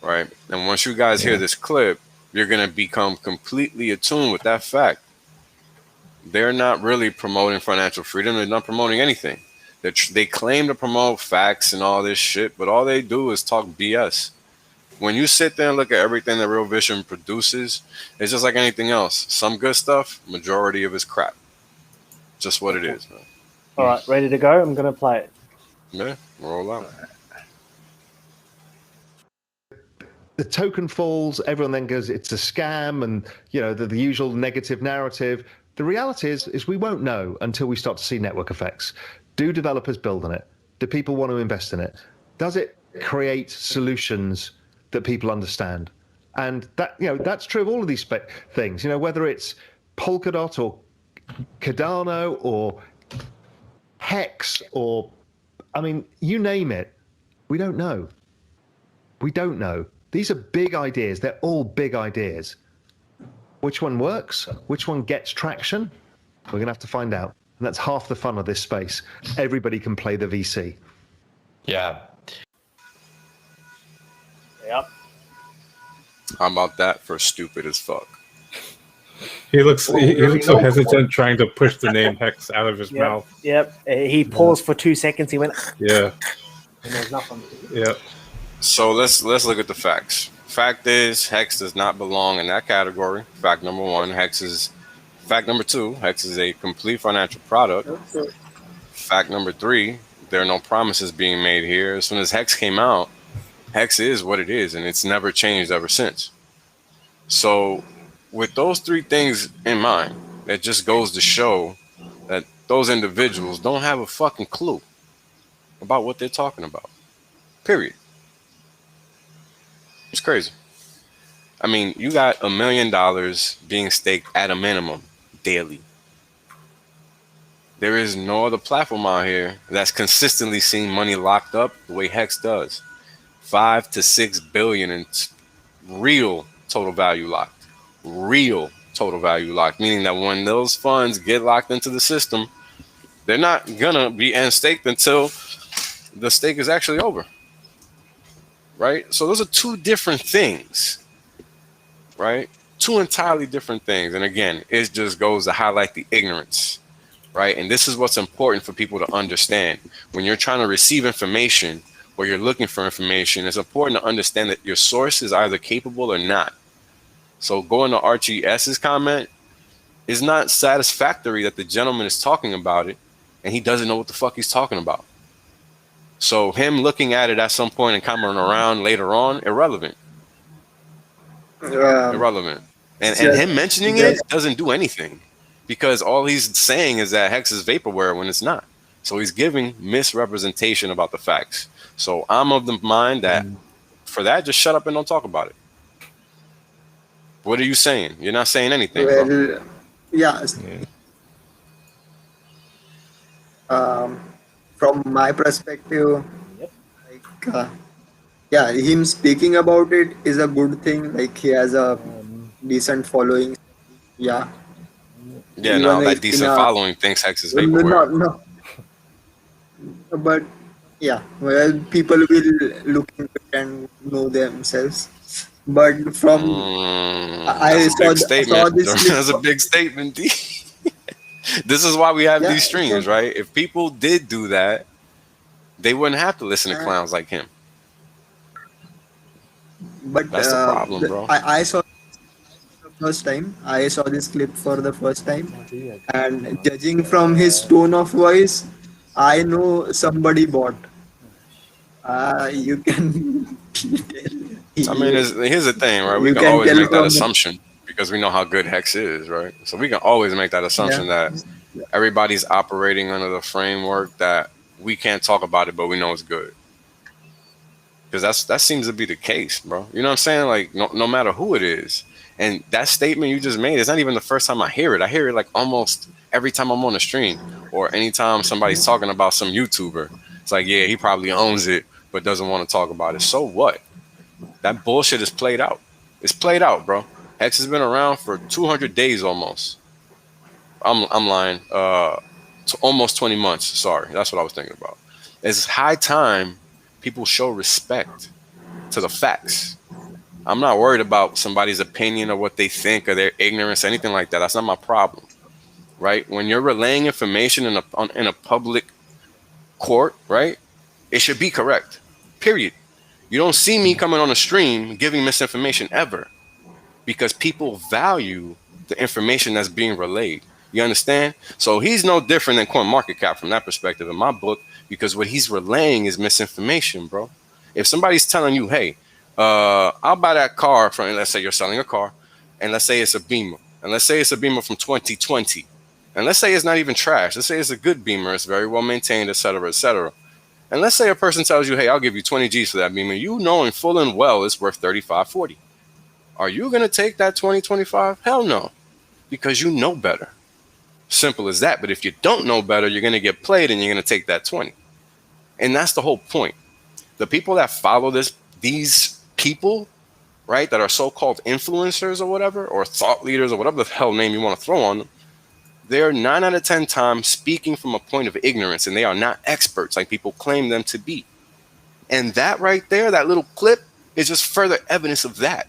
right? And once you guys hear this clip, you're going to become completely attuned with that fact. They're not really promoting financial freedom. They're not promoting anything. They claim to promote facts and all this shit, but all they do is talk BS. When you sit there and look at everything that Real Vision produces, it's just like anything else. Some good stuff, majority of it's crap. Just what it is, man. All right, ready to go? I'm going to play it. Yeah, roll out. The token falls, everyone then goes, it's a scam, and the usual negative narrative. The reality is we won't know until we start to see network effects. Do developers build on it? Do people want to invest in it? Does it create solutions that people understand? And that's true of all of these things. Whether it's Polkadot or Cardano or Hex or, you name it, we don't know. We don't know. These are big ideas. They're all big ideas. Which one works? Which one gets traction? We're going to have to find out. And that's half the fun of this space. Everybody can play the VC. Yeah. Yep. How about that for stupid as fuck? He looks so hesitant trying to push the name Hex out of his mouth. Yep. He paused for 2 seconds. He went. Yeah. And there's nothing. Yeah. So let's look at the facts. Fact is, Hex does not belong in that category. Fact number one. Fact number two, Hex is a complete financial product. Fact number three, there are no promises being made here. As soon as Hex came out, Hex is what it is, and it's never changed ever since. So with those three things in mind, it just goes to show that those individuals don't have a fucking clue about what they're talking about. Period. It's crazy. I mean, you got $1 million being staked at a minimum daily. There is no other platform out here that's consistently seeing money locked up the way Hex does. 5 to 6 billion in real total value locked. Real total value locked, meaning that when those funds get locked into the system, they're not gonna be staked until the stake is actually over. Right? So those are two different things, right? Two entirely different things. And again, it just goes to highlight the ignorance, right? And this is what's important for people to understand. When you're trying to receive information or you're looking for information, it's important to understand that your source is either capable or not. So going to Archie S's comment, it's not satisfactory that the gentleman is talking about it and he doesn't know what the fuck he's talking about. So him looking at it at some point and commenting around later on, irrelevant. Irrelevant. And him mentioning it doesn't do anything because all he's saying is that Hex is vaporware when it's not. So he's giving misrepresentation about the facts. So I'm of the mind that for that, just shut up and don't talk about it. What are you saying? You're not saying anything. Well, yeah. From my perspective, him speaking about it is a good thing. Like he has a decent following. Yeah. Yeah, no, that decent following thinks Hex is vaporware. No. But yeah, well, people will look into it and know themselves. But from I saw this. That's a big statement, D. This is why we have these streams, right? If people did do that, they wouldn't have to listen to clowns like him. But that's the problem, bro. I saw the first time. I saw this clip for the first time, and judging from his tone of voice, I know somebody bought. You can tell. I mean, here's the thing, right? We can always make that assumption because we know how good Hex is, right? So we can always make that assumption that everybody's operating under the framework that we can't talk about it, but we know it's good. Because that seems to be the case, bro. You know what I'm saying? Like, no matter who it is. And that statement you just made, it's not even the first time I hear it. I hear it like almost every time I'm on the stream or anytime somebody's talking about some YouTuber. It's like, yeah, he probably owns it, but doesn't want to talk about it. So what? That bullshit is played out. It's played out, bro. Hex has been around for 200 days almost. I'm lying. Almost 20 months. Sorry. That's what I was thinking about. It's high time people show respect to the facts. I'm not worried about somebody's opinion or what they think or their ignorance, anything like that. That's not my problem, right? When you're relaying information in a public court, right, it should be correct, period. You don't see me coming on a stream giving misinformation ever because people value the information that's being relayed. You understand? So he's no different than CoinMarketCap from that perspective in my book, because what he's relaying is misinformation, bro. If somebody's telling you, hey, I'll buy that car from, let's say you're selling a car, and let's say it's a Beamer, and let's say it's a Beamer from 2020, and let's say it's not even trash. Let's say it's a good Beamer, it's very well maintained, etc., etc. And let's say a person tells you, hey, I'll give you 20 G's for that Beamer, you knowing full and well it's worth 35, 40. Are you going to take that 20, 25? Hell no, because you know better. Simple as that. But if you don't know better, you're going to get played and you're going to take that 20. And that's the whole point. The people that follow these people, right, that are so-called influencers or whatever, or thought leaders or whatever the hell name you want to throw on them, they're 9 out of 10 times speaking from a point of ignorance, and they are not experts like people claim them to be. And that right there, that little clip, is just further evidence of that.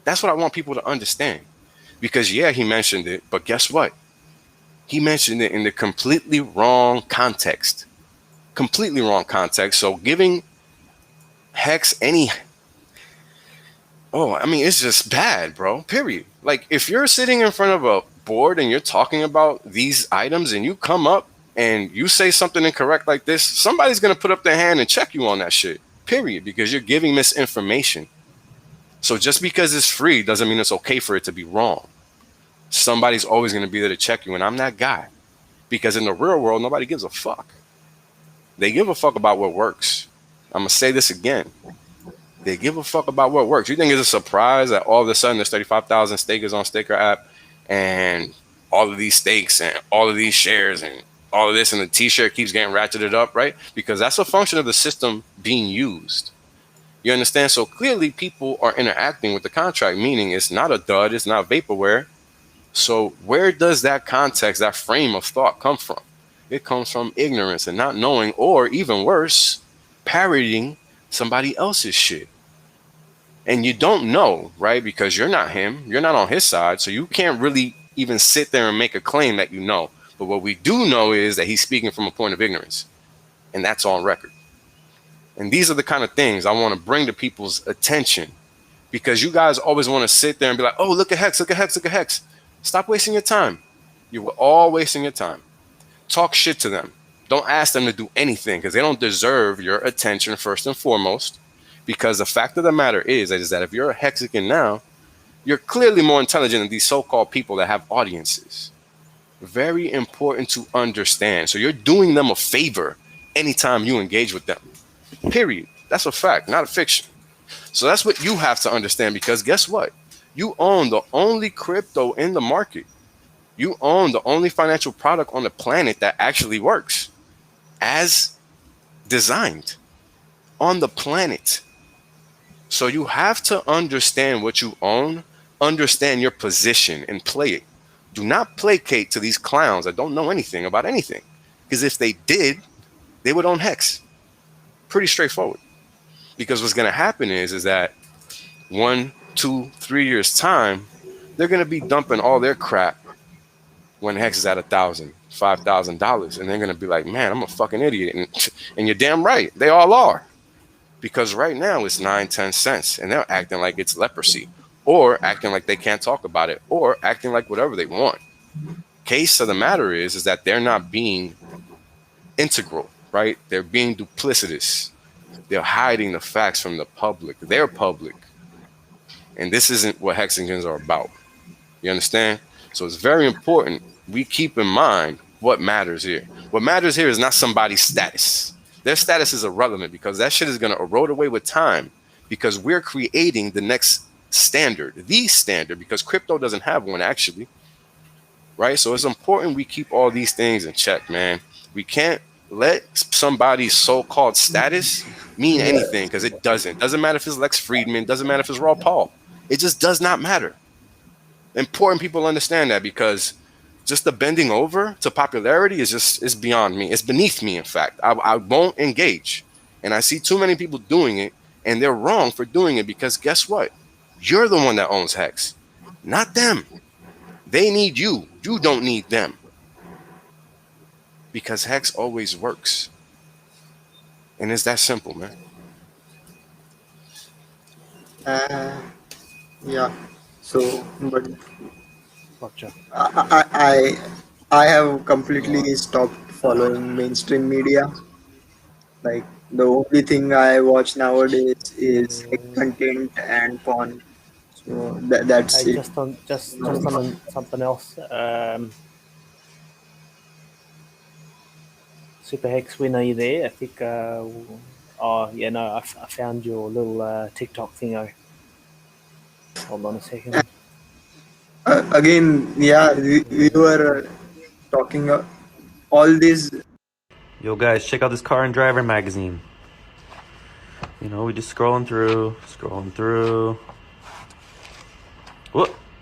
That's what I want people to understand. Because, yeah, he mentioned it, but guess what? He mentioned it in the completely wrong context. Completely wrong context. So giving Hex any... Oh, I mean, it's just bad, bro. Period. Like, if you're sitting in front of a board and you're talking about these items and you come up and you say something incorrect like this, somebody's going to put up their hand and check you on that shit. Period. Because you're giving misinformation. So just because it's free doesn't mean it's okay for it to be wrong. Somebody's always going to be there to check you, and I'm that guy. Because in the real world, nobody gives a fuck. They give a fuck about what works. I'm going to say this again. They give a fuck about what works. You think it's a surprise that all of a sudden there's 35,000 stakers on Staker app, and all of these stakes and all of these shares and all of this, and the t-shirt keeps getting ratcheted up, right? Because that's a function of the system being used. You understand? So clearly people are interacting with the contract, meaning it's not a dud, it's not vaporware. So where does that context, that frame of thought come from? It comes from ignorance and not knowing, or even worse, parroting somebody else's shit. And you don't know, right? Because you're not him, you're not on his side, so you can't really even sit there and make a claim that you know. But what we do know is that he's speaking from a point of ignorance, and that's on record. And these are the kind of things I want to bring to people's attention, because you guys always want to sit there and be like, oh, look at Hex, look at Hex, look at Hex. Stop wasting your time. You were all wasting your time. Talk shit to them. Don't ask them to do anything, because they don't deserve your attention first and foremost. Because the fact of the matter is that if you're a Hexican now, you're clearly more intelligent than these so-called people that have audiences. Very important to understand. So you're doing them a favor anytime you engage with them. Period. That's a fact, not a fiction. So that's what you have to understand, because guess what? You own the only crypto in the market. You own the only financial product on the planet that actually works as designed on the planet. So you have to understand what you own, understand your position, and play it. Do not placate to these clowns that don't know anything about anything. Because if they did, they would own Hex. Pretty straightforward. Because what's going to happen is that 1, 2, 3 years time, they're going to be dumping all their crap when Hex is at $1,000, $5,000, and they're going to be like, man, I'm a fucking idiot. And you're damn right. They all are. Because right now it's 9, 10 cents, and they're acting like it's leprosy, or acting like they can't talk about it, or acting like whatever they want. Case of the matter is that they're not being integral, right? They're being duplicitous. They're hiding the facts from the public. They're public. And this isn't what Hexicans are about. You understand? So it's very important we keep in mind what matters here. What matters here is not somebody's status. Their status is irrelevant, because that shit is going to erode away with time, because we're creating the next standard, the standard, because crypto doesn't have one actually, right? So it's important we keep all these things in check, man. We can't let somebody's so-called status mean anything, because it doesn't. Doesn't matter if it's Lex Friedman, doesn't matter if it's Raw Paul. It just does not matter. Important people understand that, because just the bending over to popularity is beyond me. It's beneath me, in fact. I won't engage. And I see too many people doing it, and they're wrong for doing it, because guess what? You're the one that owns Hex, not them. They need you. You don't need them. Because Hex always works. And it's that simple, man. Yeah. So, but Gotcha. I have completely stopped following mainstream media. Like the only thing I watch nowadays is hate content and porn. So that's Hey, it. just on something else. Super Hex, when are you there? I think. Oh yeah, no, I found your little TikTok thingo. Hold on a second. Again, yeah, we were talking all these. Yo guys, check out this Car and Driver magazine. You know, we just scrolling through.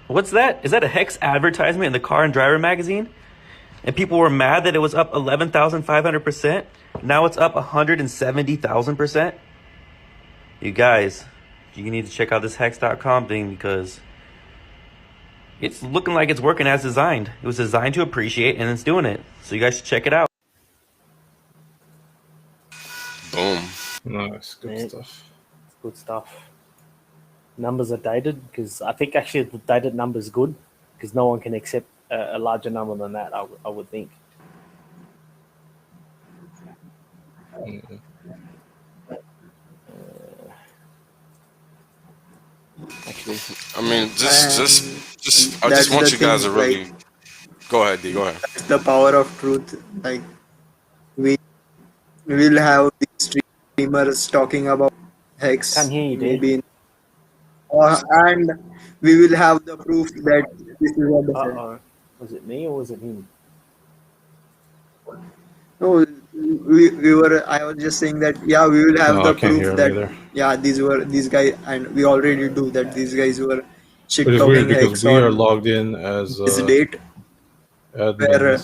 What's that? Is that a Hex advertisement in the Car and Driver magazine? And people were mad that it was up 11,500%. Now it's up 170,000%. You guys, you need to check out this Hex.com thing because it's looking like it's working as designed. It was designed to appreciate and it's doing it. So you guys should check it out. Boom. Nice. Good stuff. Good stuff. Numbers are dated because I think actually the dated number is good because no one can accept a larger number than that, I would think. Actually, I mean, I just want you guys to really go ahead, D. Go ahead. That's the power of truth. Like we will have these streamers talking about Hex. Can't hear you, D. Maybe and we will have the proof that this is what they said. Was it me or was it him? No, we were. I was just saying that we will have the proof that these guys, and we already do that. These guys were shit talking. It's weird because we are on logged in as this date where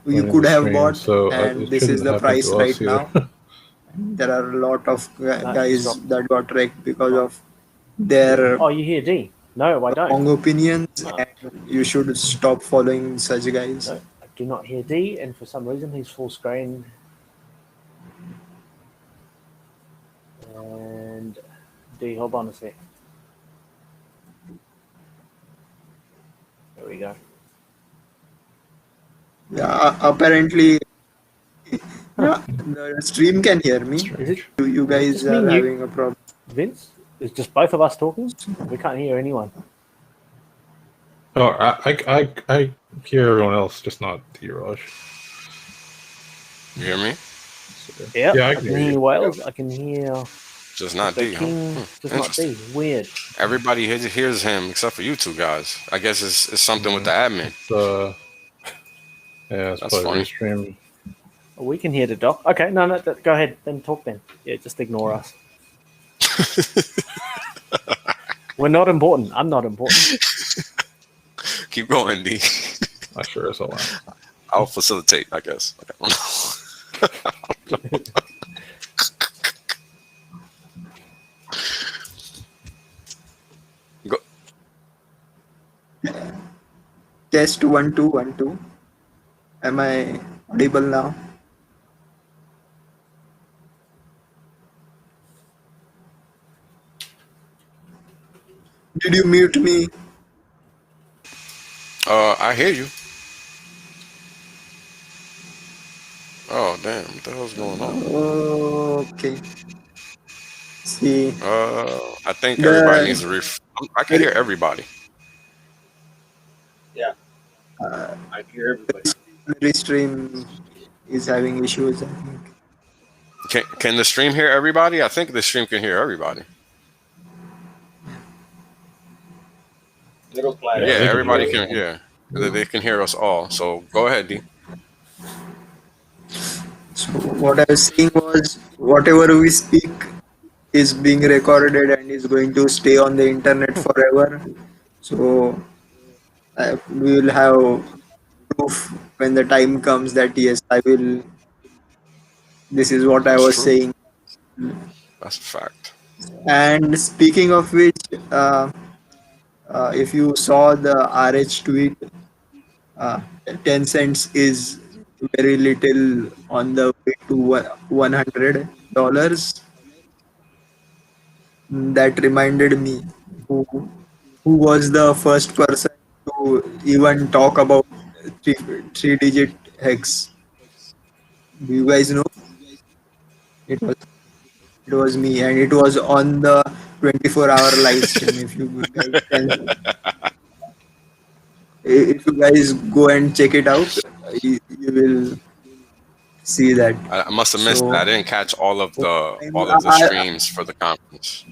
you could have bought, so and this is the price right now. There are a lot of guys that got wrecked because of their. Oh, you hear D? No, I don't. Wrong opinions, and you should stop following such guys. No, I do not hear D, and for some reason he's full screen. And D, hold on a sec. There we go. Yeah, apparently, the stream can hear me. You guys are having a problem. Vince, it's just both of us talking. We can't hear anyone. Oh, I hear everyone else, just not D-Raj. You hear me? Yeah, I can hear you, Wales. I can hear. Just not D. Just not D. Weird. Everybody hears him except for you two guys. I guess it's something with the admin. Yeah, that's funny. Restream. We can hear the doc. Okay, no, go ahead. Then talk then. Yeah, just ignore us. We're not important. I'm not important. Keep going, D. I sure as hell. I'll facilitate, I guess. Go. Test 1 2 1 2. Am I audible now? Did you mute me? I hear you. Oh damn! What the hell's going on? Okay. See. I think everybody needs a I can hear everybody. Yeah. I can hear everybody. Restream is having issues, I think. Can the stream hear everybody? I think the stream can hear everybody. Yeah, everybody can hear. They can hear us all. So go ahead, D. So what I was saying was, whatever we speak is being recorded and is going to stay on the internet forever. So we will have proof when the time comes that yes, I will. This is what I was saying. That's a fact. And speaking of which, if you saw the RH tweet, 10 cents is very little on the way to $100. That reminded me who was the first person to even talk about three-digit hex. Do you guys know? It was me, and it was on the 24-hour live stream. If you guys go and check it out, you will see that. I must have missed that. I didn't catch all of the streams for the conference.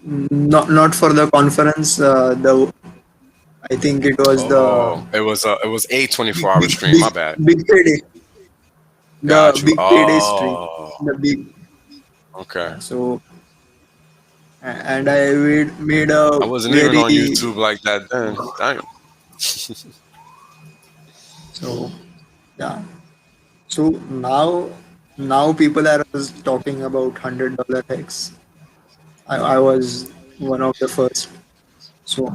Not for the conference. I think it was it was a 24-hour stream. My bad. Big payday. The big payday stream. The big. Okay. So, and I made a. I wasn't even on YouTube like that then. Damn. So, yeah. So now people are talking about $100 hex. I was one of the first. So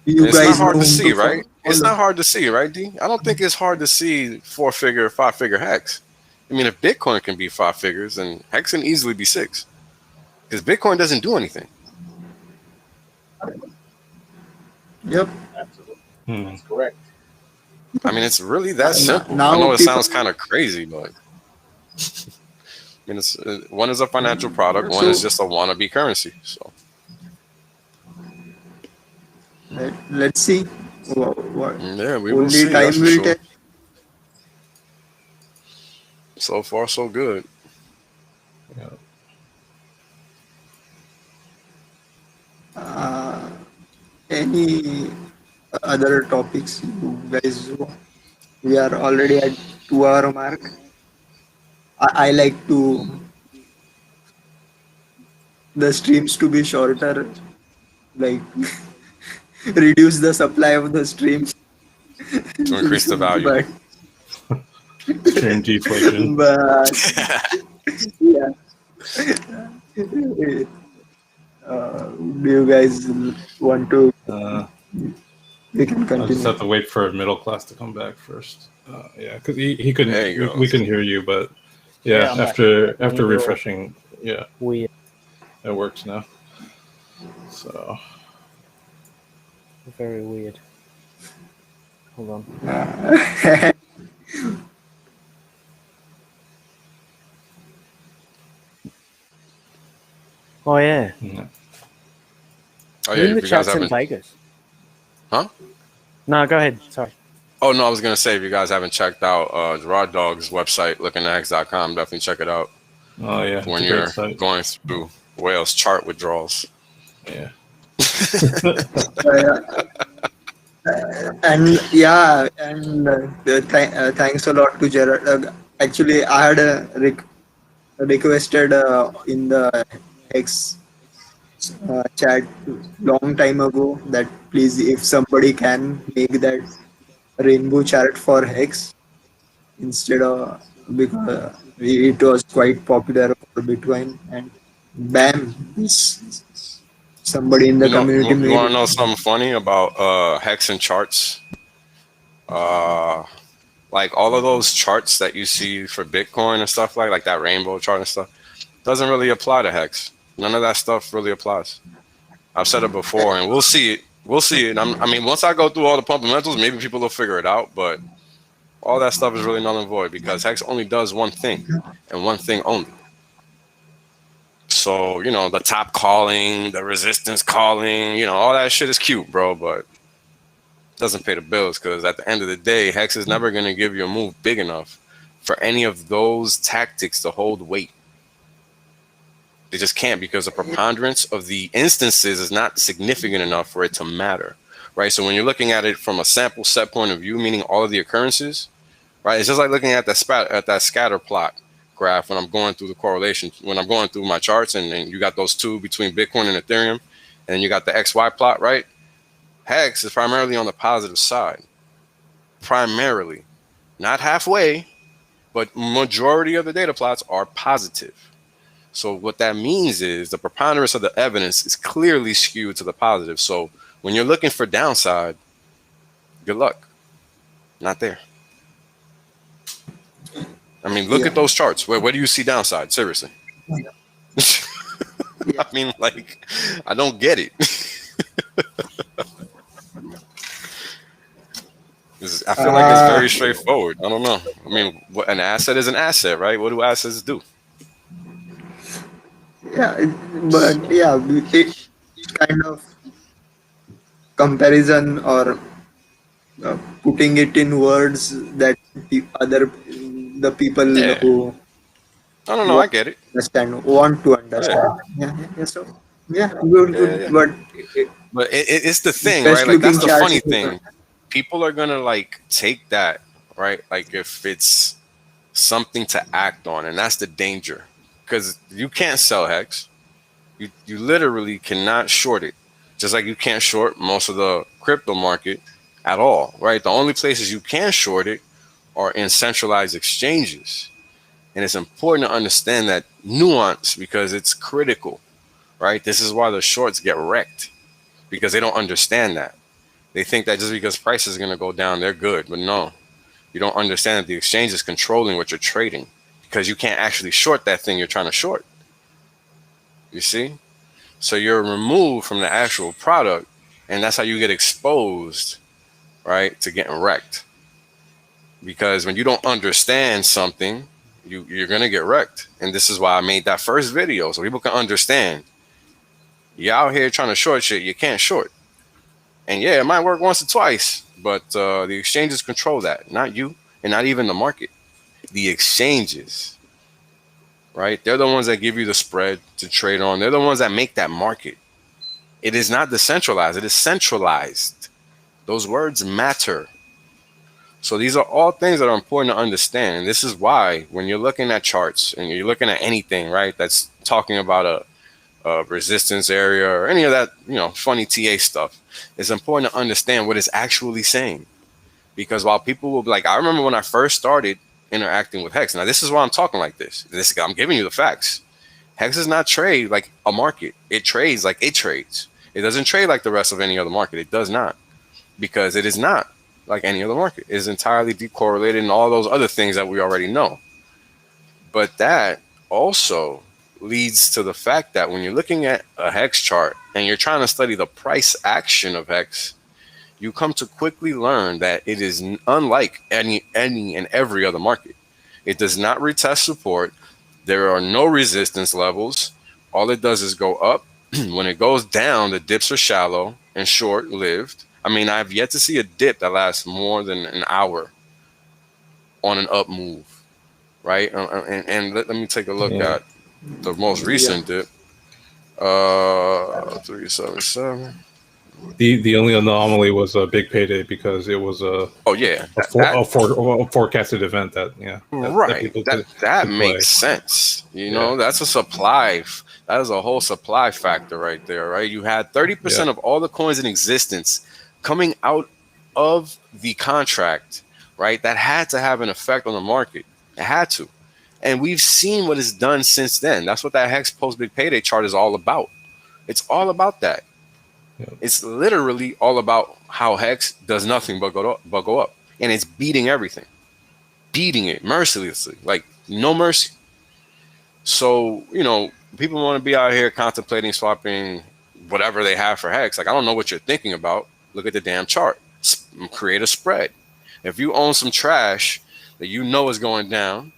it's not hard to see, right? It's not hard to see, right, D? I don't think it's hard to see 4-figure, 5-figure hex. I mean, if Bitcoin can be 5 figures, then hex can easily be 6. Because Bitcoin doesn't do anything. Yep. Absolutely. That's correct. I mean, it's really that simple. I know it sounds kind of crazy, but I mean, one is a financial product, one is just a wannabe currency. So let's see. Yeah, we will see. Time will tell. So far, so good. Yeah. Any other topics you guys? We are already at 2-hour mark. I like the streams to be shorter, like reduce the supply of the streams to increase the value. Stream deflation. But yeah. Do you guys want to? We can continue. I'll just have to wait for a middle class to come back first. Yeah, because he couldn't. We couldn't hear you, but yeah, after refreshing, yeah, weird. It works now. So very weird. Hold on. Oh yeah. Oh yeah. You guys in Vegas? Huh? No, go ahead. Sorry. Oh no, I was gonna say if you guys haven't checked out Gerard Dog's website, looking at hex.com, definitely check it out. Oh yeah. When you're going through whales chart withdrawals. Yeah. Thanks a lot to Gerard. Actually, I had requested in the Hex chat long time ago that please, if somebody can make that rainbow chart for Hex instead of, because it was quite popular for Bitcoin, and bam, somebody in the community made it. You want to know something funny about Hex and charts? Like all of those charts that you see for Bitcoin and stuff like that rainbow chart and stuff, doesn't really apply to Hex. None of that stuff really applies. I've said it before, and we'll see it. We'll see it. I mean, once I go through all the fundamentals, maybe people will figure it out, but all that stuff is really null and void because Hex only does one thing and one thing only. So, you know, the top calling, the resistance calling, you know, all that shit is cute, bro, but doesn't pay the bills because at the end of the day, Hex is never going to give you a move big enough for any of those tactics to hold weight. They just can't because the preponderance of the instances is not significant enough for it to matter, right? So when you're looking at it from a sample set point of view, meaning all of the occurrences, right? It's just like looking at that scatter plot graph when I'm going through the correlation, when I'm going through my charts and you got those two between Bitcoin and Ethereum, and you got the XY plot, right? Hex is primarily on the positive side, primarily, not halfway, but majority of the data plots are positive. So what that means is the preponderance of the evidence is clearly skewed to the positive. So when you're looking for downside, good luck. Not there. I mean, look at those charts. Where do you see downside? Seriously. I mean, like, I don't get it. I feel like it's very straightforward. I don't know. I mean, an asset is an asset, right? What do assets do? Yeah, but yeah, it's kind of comparison or putting it in words that the people who I don't know. I get it. Want to understand. So good. But it's the thing, right? Like that's the funny thing. People are gonna like take that, right? Like if it's something to act on, and that's the danger, because you can't sell hex. You literally cannot short it, just like you can't short most of the crypto market at all, right? The only places you can short it are in centralized exchanges. And it's important to understand that nuance because it's critical, right? This is why the shorts get wrecked, because they don't understand that. They think that just because price is going to go down, they're good. But no, you don't understand that the exchange is controlling what you're trading, because you can't actually short that thing you're trying to short. You see? So you're removed from the actual product, and that's how you get exposed, right, to getting wrecked. Because when you don't understand something, you're going to get wrecked. And this is why I made that first video, so people can understand. You're out here trying to short shit, you can't short. And yeah, it might work once or twice, but the exchanges control that, not you, and not even the market. The exchanges, right? They're the ones that give you the spread to trade on. They're the ones that make that market. It is not decentralized, it is centralized. Those words matter. So these are all things that are important to understand. And this is why when you're looking at charts and you're looking at anything, right, that's talking about a resistance area or any of that, funny TA stuff, it's important to understand what it's actually saying. Because while people will be like, I remember when I first started interacting with Hex. Now, this is why I'm talking like this. I'm giving you the facts. Hex does not trade like a market. It trades like it trades. It doesn't trade like the rest of any other market. It does not. Because it is not like any other market. It is entirely decorrelated and all those other things that we already know. But that also leads to the fact that when you're looking at a Hex chart and you're trying to study the price action of Hex, you come to quickly learn that it is unlike any and every other market. It does not retest support. There are no resistance levels. All it does is go up. When it goes down, the dips are shallow and short-lived. I mean, I've yet to see a dip that lasts more than an hour on an up move, right? And let me take a look at the most recent dip. 377. The only anomaly was a big payday because it was a forecasted event that makes sense. That's a supply. That is a whole supply factor right there, right? You had 30% of all the coins in existence coming out of the contract, right? That had to have an effect on the market. It had to. And we've seen what it's done since then. That's what that Hex post big payday chart is all about. It's all about that. It's literally all about how Hex does nothing but go up. And it's beating everything. Beating it mercilessly. Like, no mercy. So, people want to be out here contemplating swapping whatever they have for Hex. Like, I don't know what you're thinking about. Look at the damn chart. Create a spread. If you own some trash that you know is going down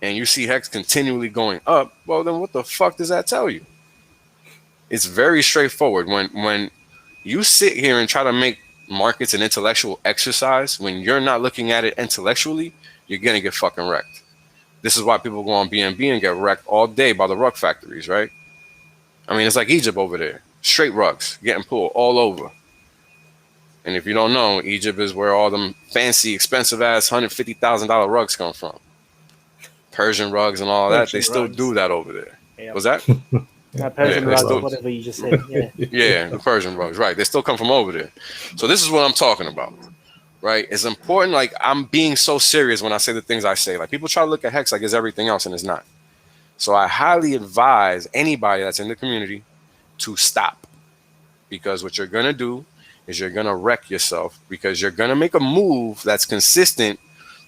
and you see Hex continually going up, well, then what the fuck does that tell you? It's very straightforward. When you sit here and try to make markets an intellectual exercise, when you're not looking at it intellectually, you're going to get fucking wrecked. This is why people go on BNB and get wrecked all day by the rug factories, right? I mean, it's like Egypt over there. Straight rugs getting pulled all over. And if you don't know, Egypt is where all them fancy, expensive-ass $150,000 rugs come from. Persian rugs and all that. They still do that over there. Yep. Was that? Persian rugs, whatever you just said. Yeah, the Persian rugs, right. They still come from over there. So this is what I'm talking about, right? It's important. Like, I'm being so serious when I say the things I say. Like, people try to look at Hex like it's everything else, and it's not. So I highly advise anybody that's in the community to stop. Because what you're going to do is you're going to wreck yourself, because you're going to make a move that's consistent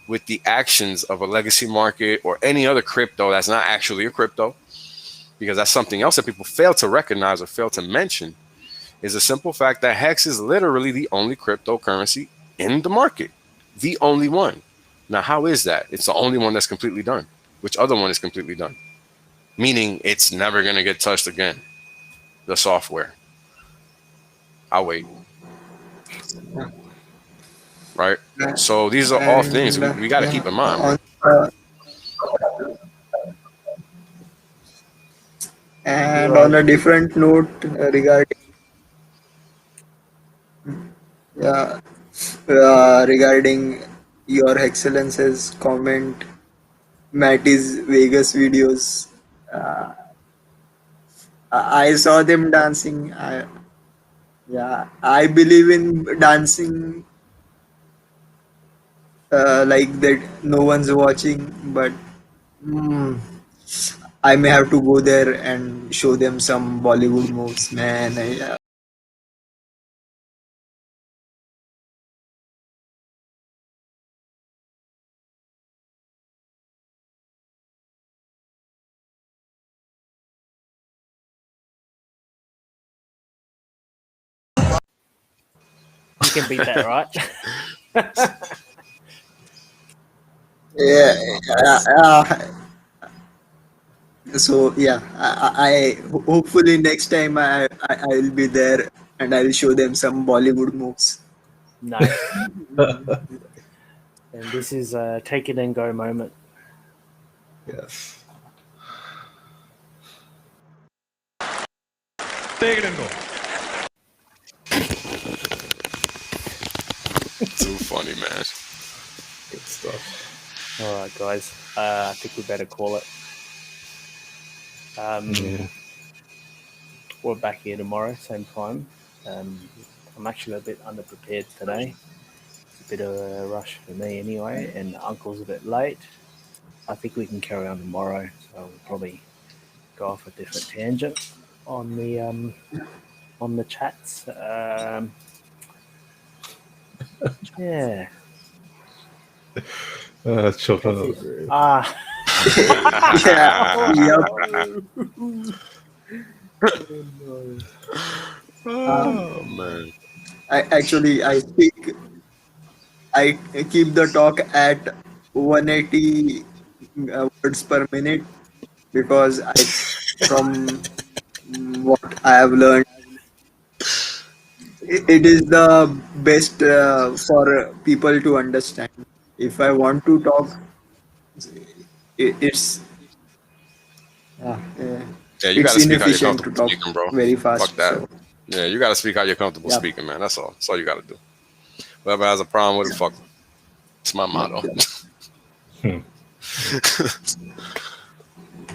with the actions of a legacy market or any other crypto that's not actually a crypto. Because that's something else that people fail to recognize or fail to mention, is the simple fact that Hex is literally the only cryptocurrency in the market. The only one. Now, how is that? It's the only one that's completely done. Which other one is completely done? Meaning it's never going to get touched again. The software. I'll wait. Right? So these are all things we got to keep in mind. And on a different note regarding regarding your excellence's comment, Matty's Vegas videos, I saw them dancing. I believe in dancing like that no one's watching, but I may have to go there and show them some Bollywood moves, man. You can beat that, right? So I hopefully next time I will be there and I'll show them some Bollywood moves. Nice. And this is a take it and go moment. Yes. Take it and go. Too funny, man. Good stuff. All right, guys. I think we better call it. We're back here tomorrow, same time. I'm actually a bit underprepared today. It's a bit of a rush for me anyway, and Uncle's a bit late. I think we can carry on tomorrow, so we'll probably go off a different tangent on the chats. Yeah. Children. Oh man. I keep the talk at 180 words per minute because from what I have learned, it is the best for people to understand. If I want to talk, it's you gotta speak how you're inefficient to comfortable talk speaking, bro. very fast. Fuck that. So. Yeah, you gotta speak how you're comfortable speaking, man. That's all. That's all you gotta do. Whoever has a problem with it, fuck. It's my motto.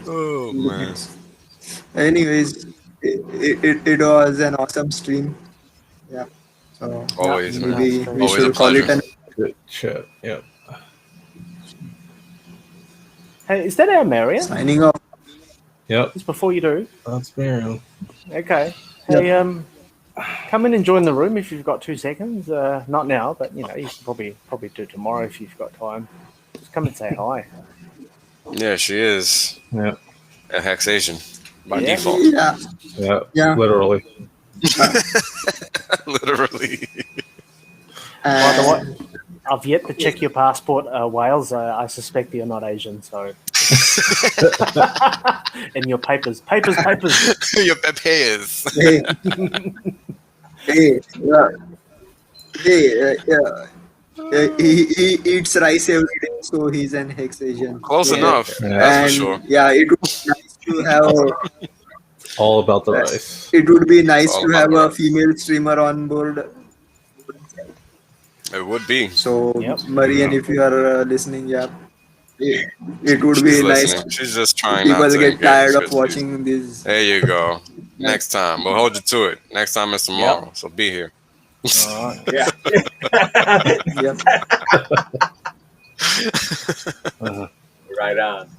Oh man. Anyways, it was an awesome stream. Yeah. So always, man. We Always should a call it pleasure. Good chat. Yep. Hey, is that our Marion? Signing off. Yep. Just before you do. That's Marion. Okay. Hey, come in and join the room if you've got 2 seconds. Not now, but you can probably do tomorrow if you've got time. Just come and say hi. Yeah, she is. Yeah. A HexAsian by Yeah. default. Yeah. Literally. Literally. By the way, I've yet to check your passport, Wales. I suspect you're not Asian, so. And your papers. Your papers. He eats rice every day, so he's an HexAsian. Close enough. That's for sure. Yeah, it would be nice to have. All about the rice. It would be nice to have a female streamer on board. It would be. So, Marian, if you are listening, it would be nice. She's just trying People not to get tired engage of watching this. There you go. Next time. We'll hold you to it. Next time is tomorrow. So be here. All right. Yep. Right on.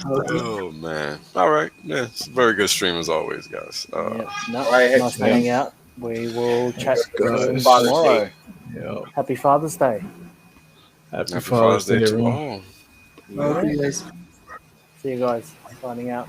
Oh man! All right, yeah, it's a very good stream as always, guys. Nice to hang out. We will chat tomorrow. Yeah. Happy Father's Day. Happy Father's Day, everyone. Okay, guys. See you guys. Signing out.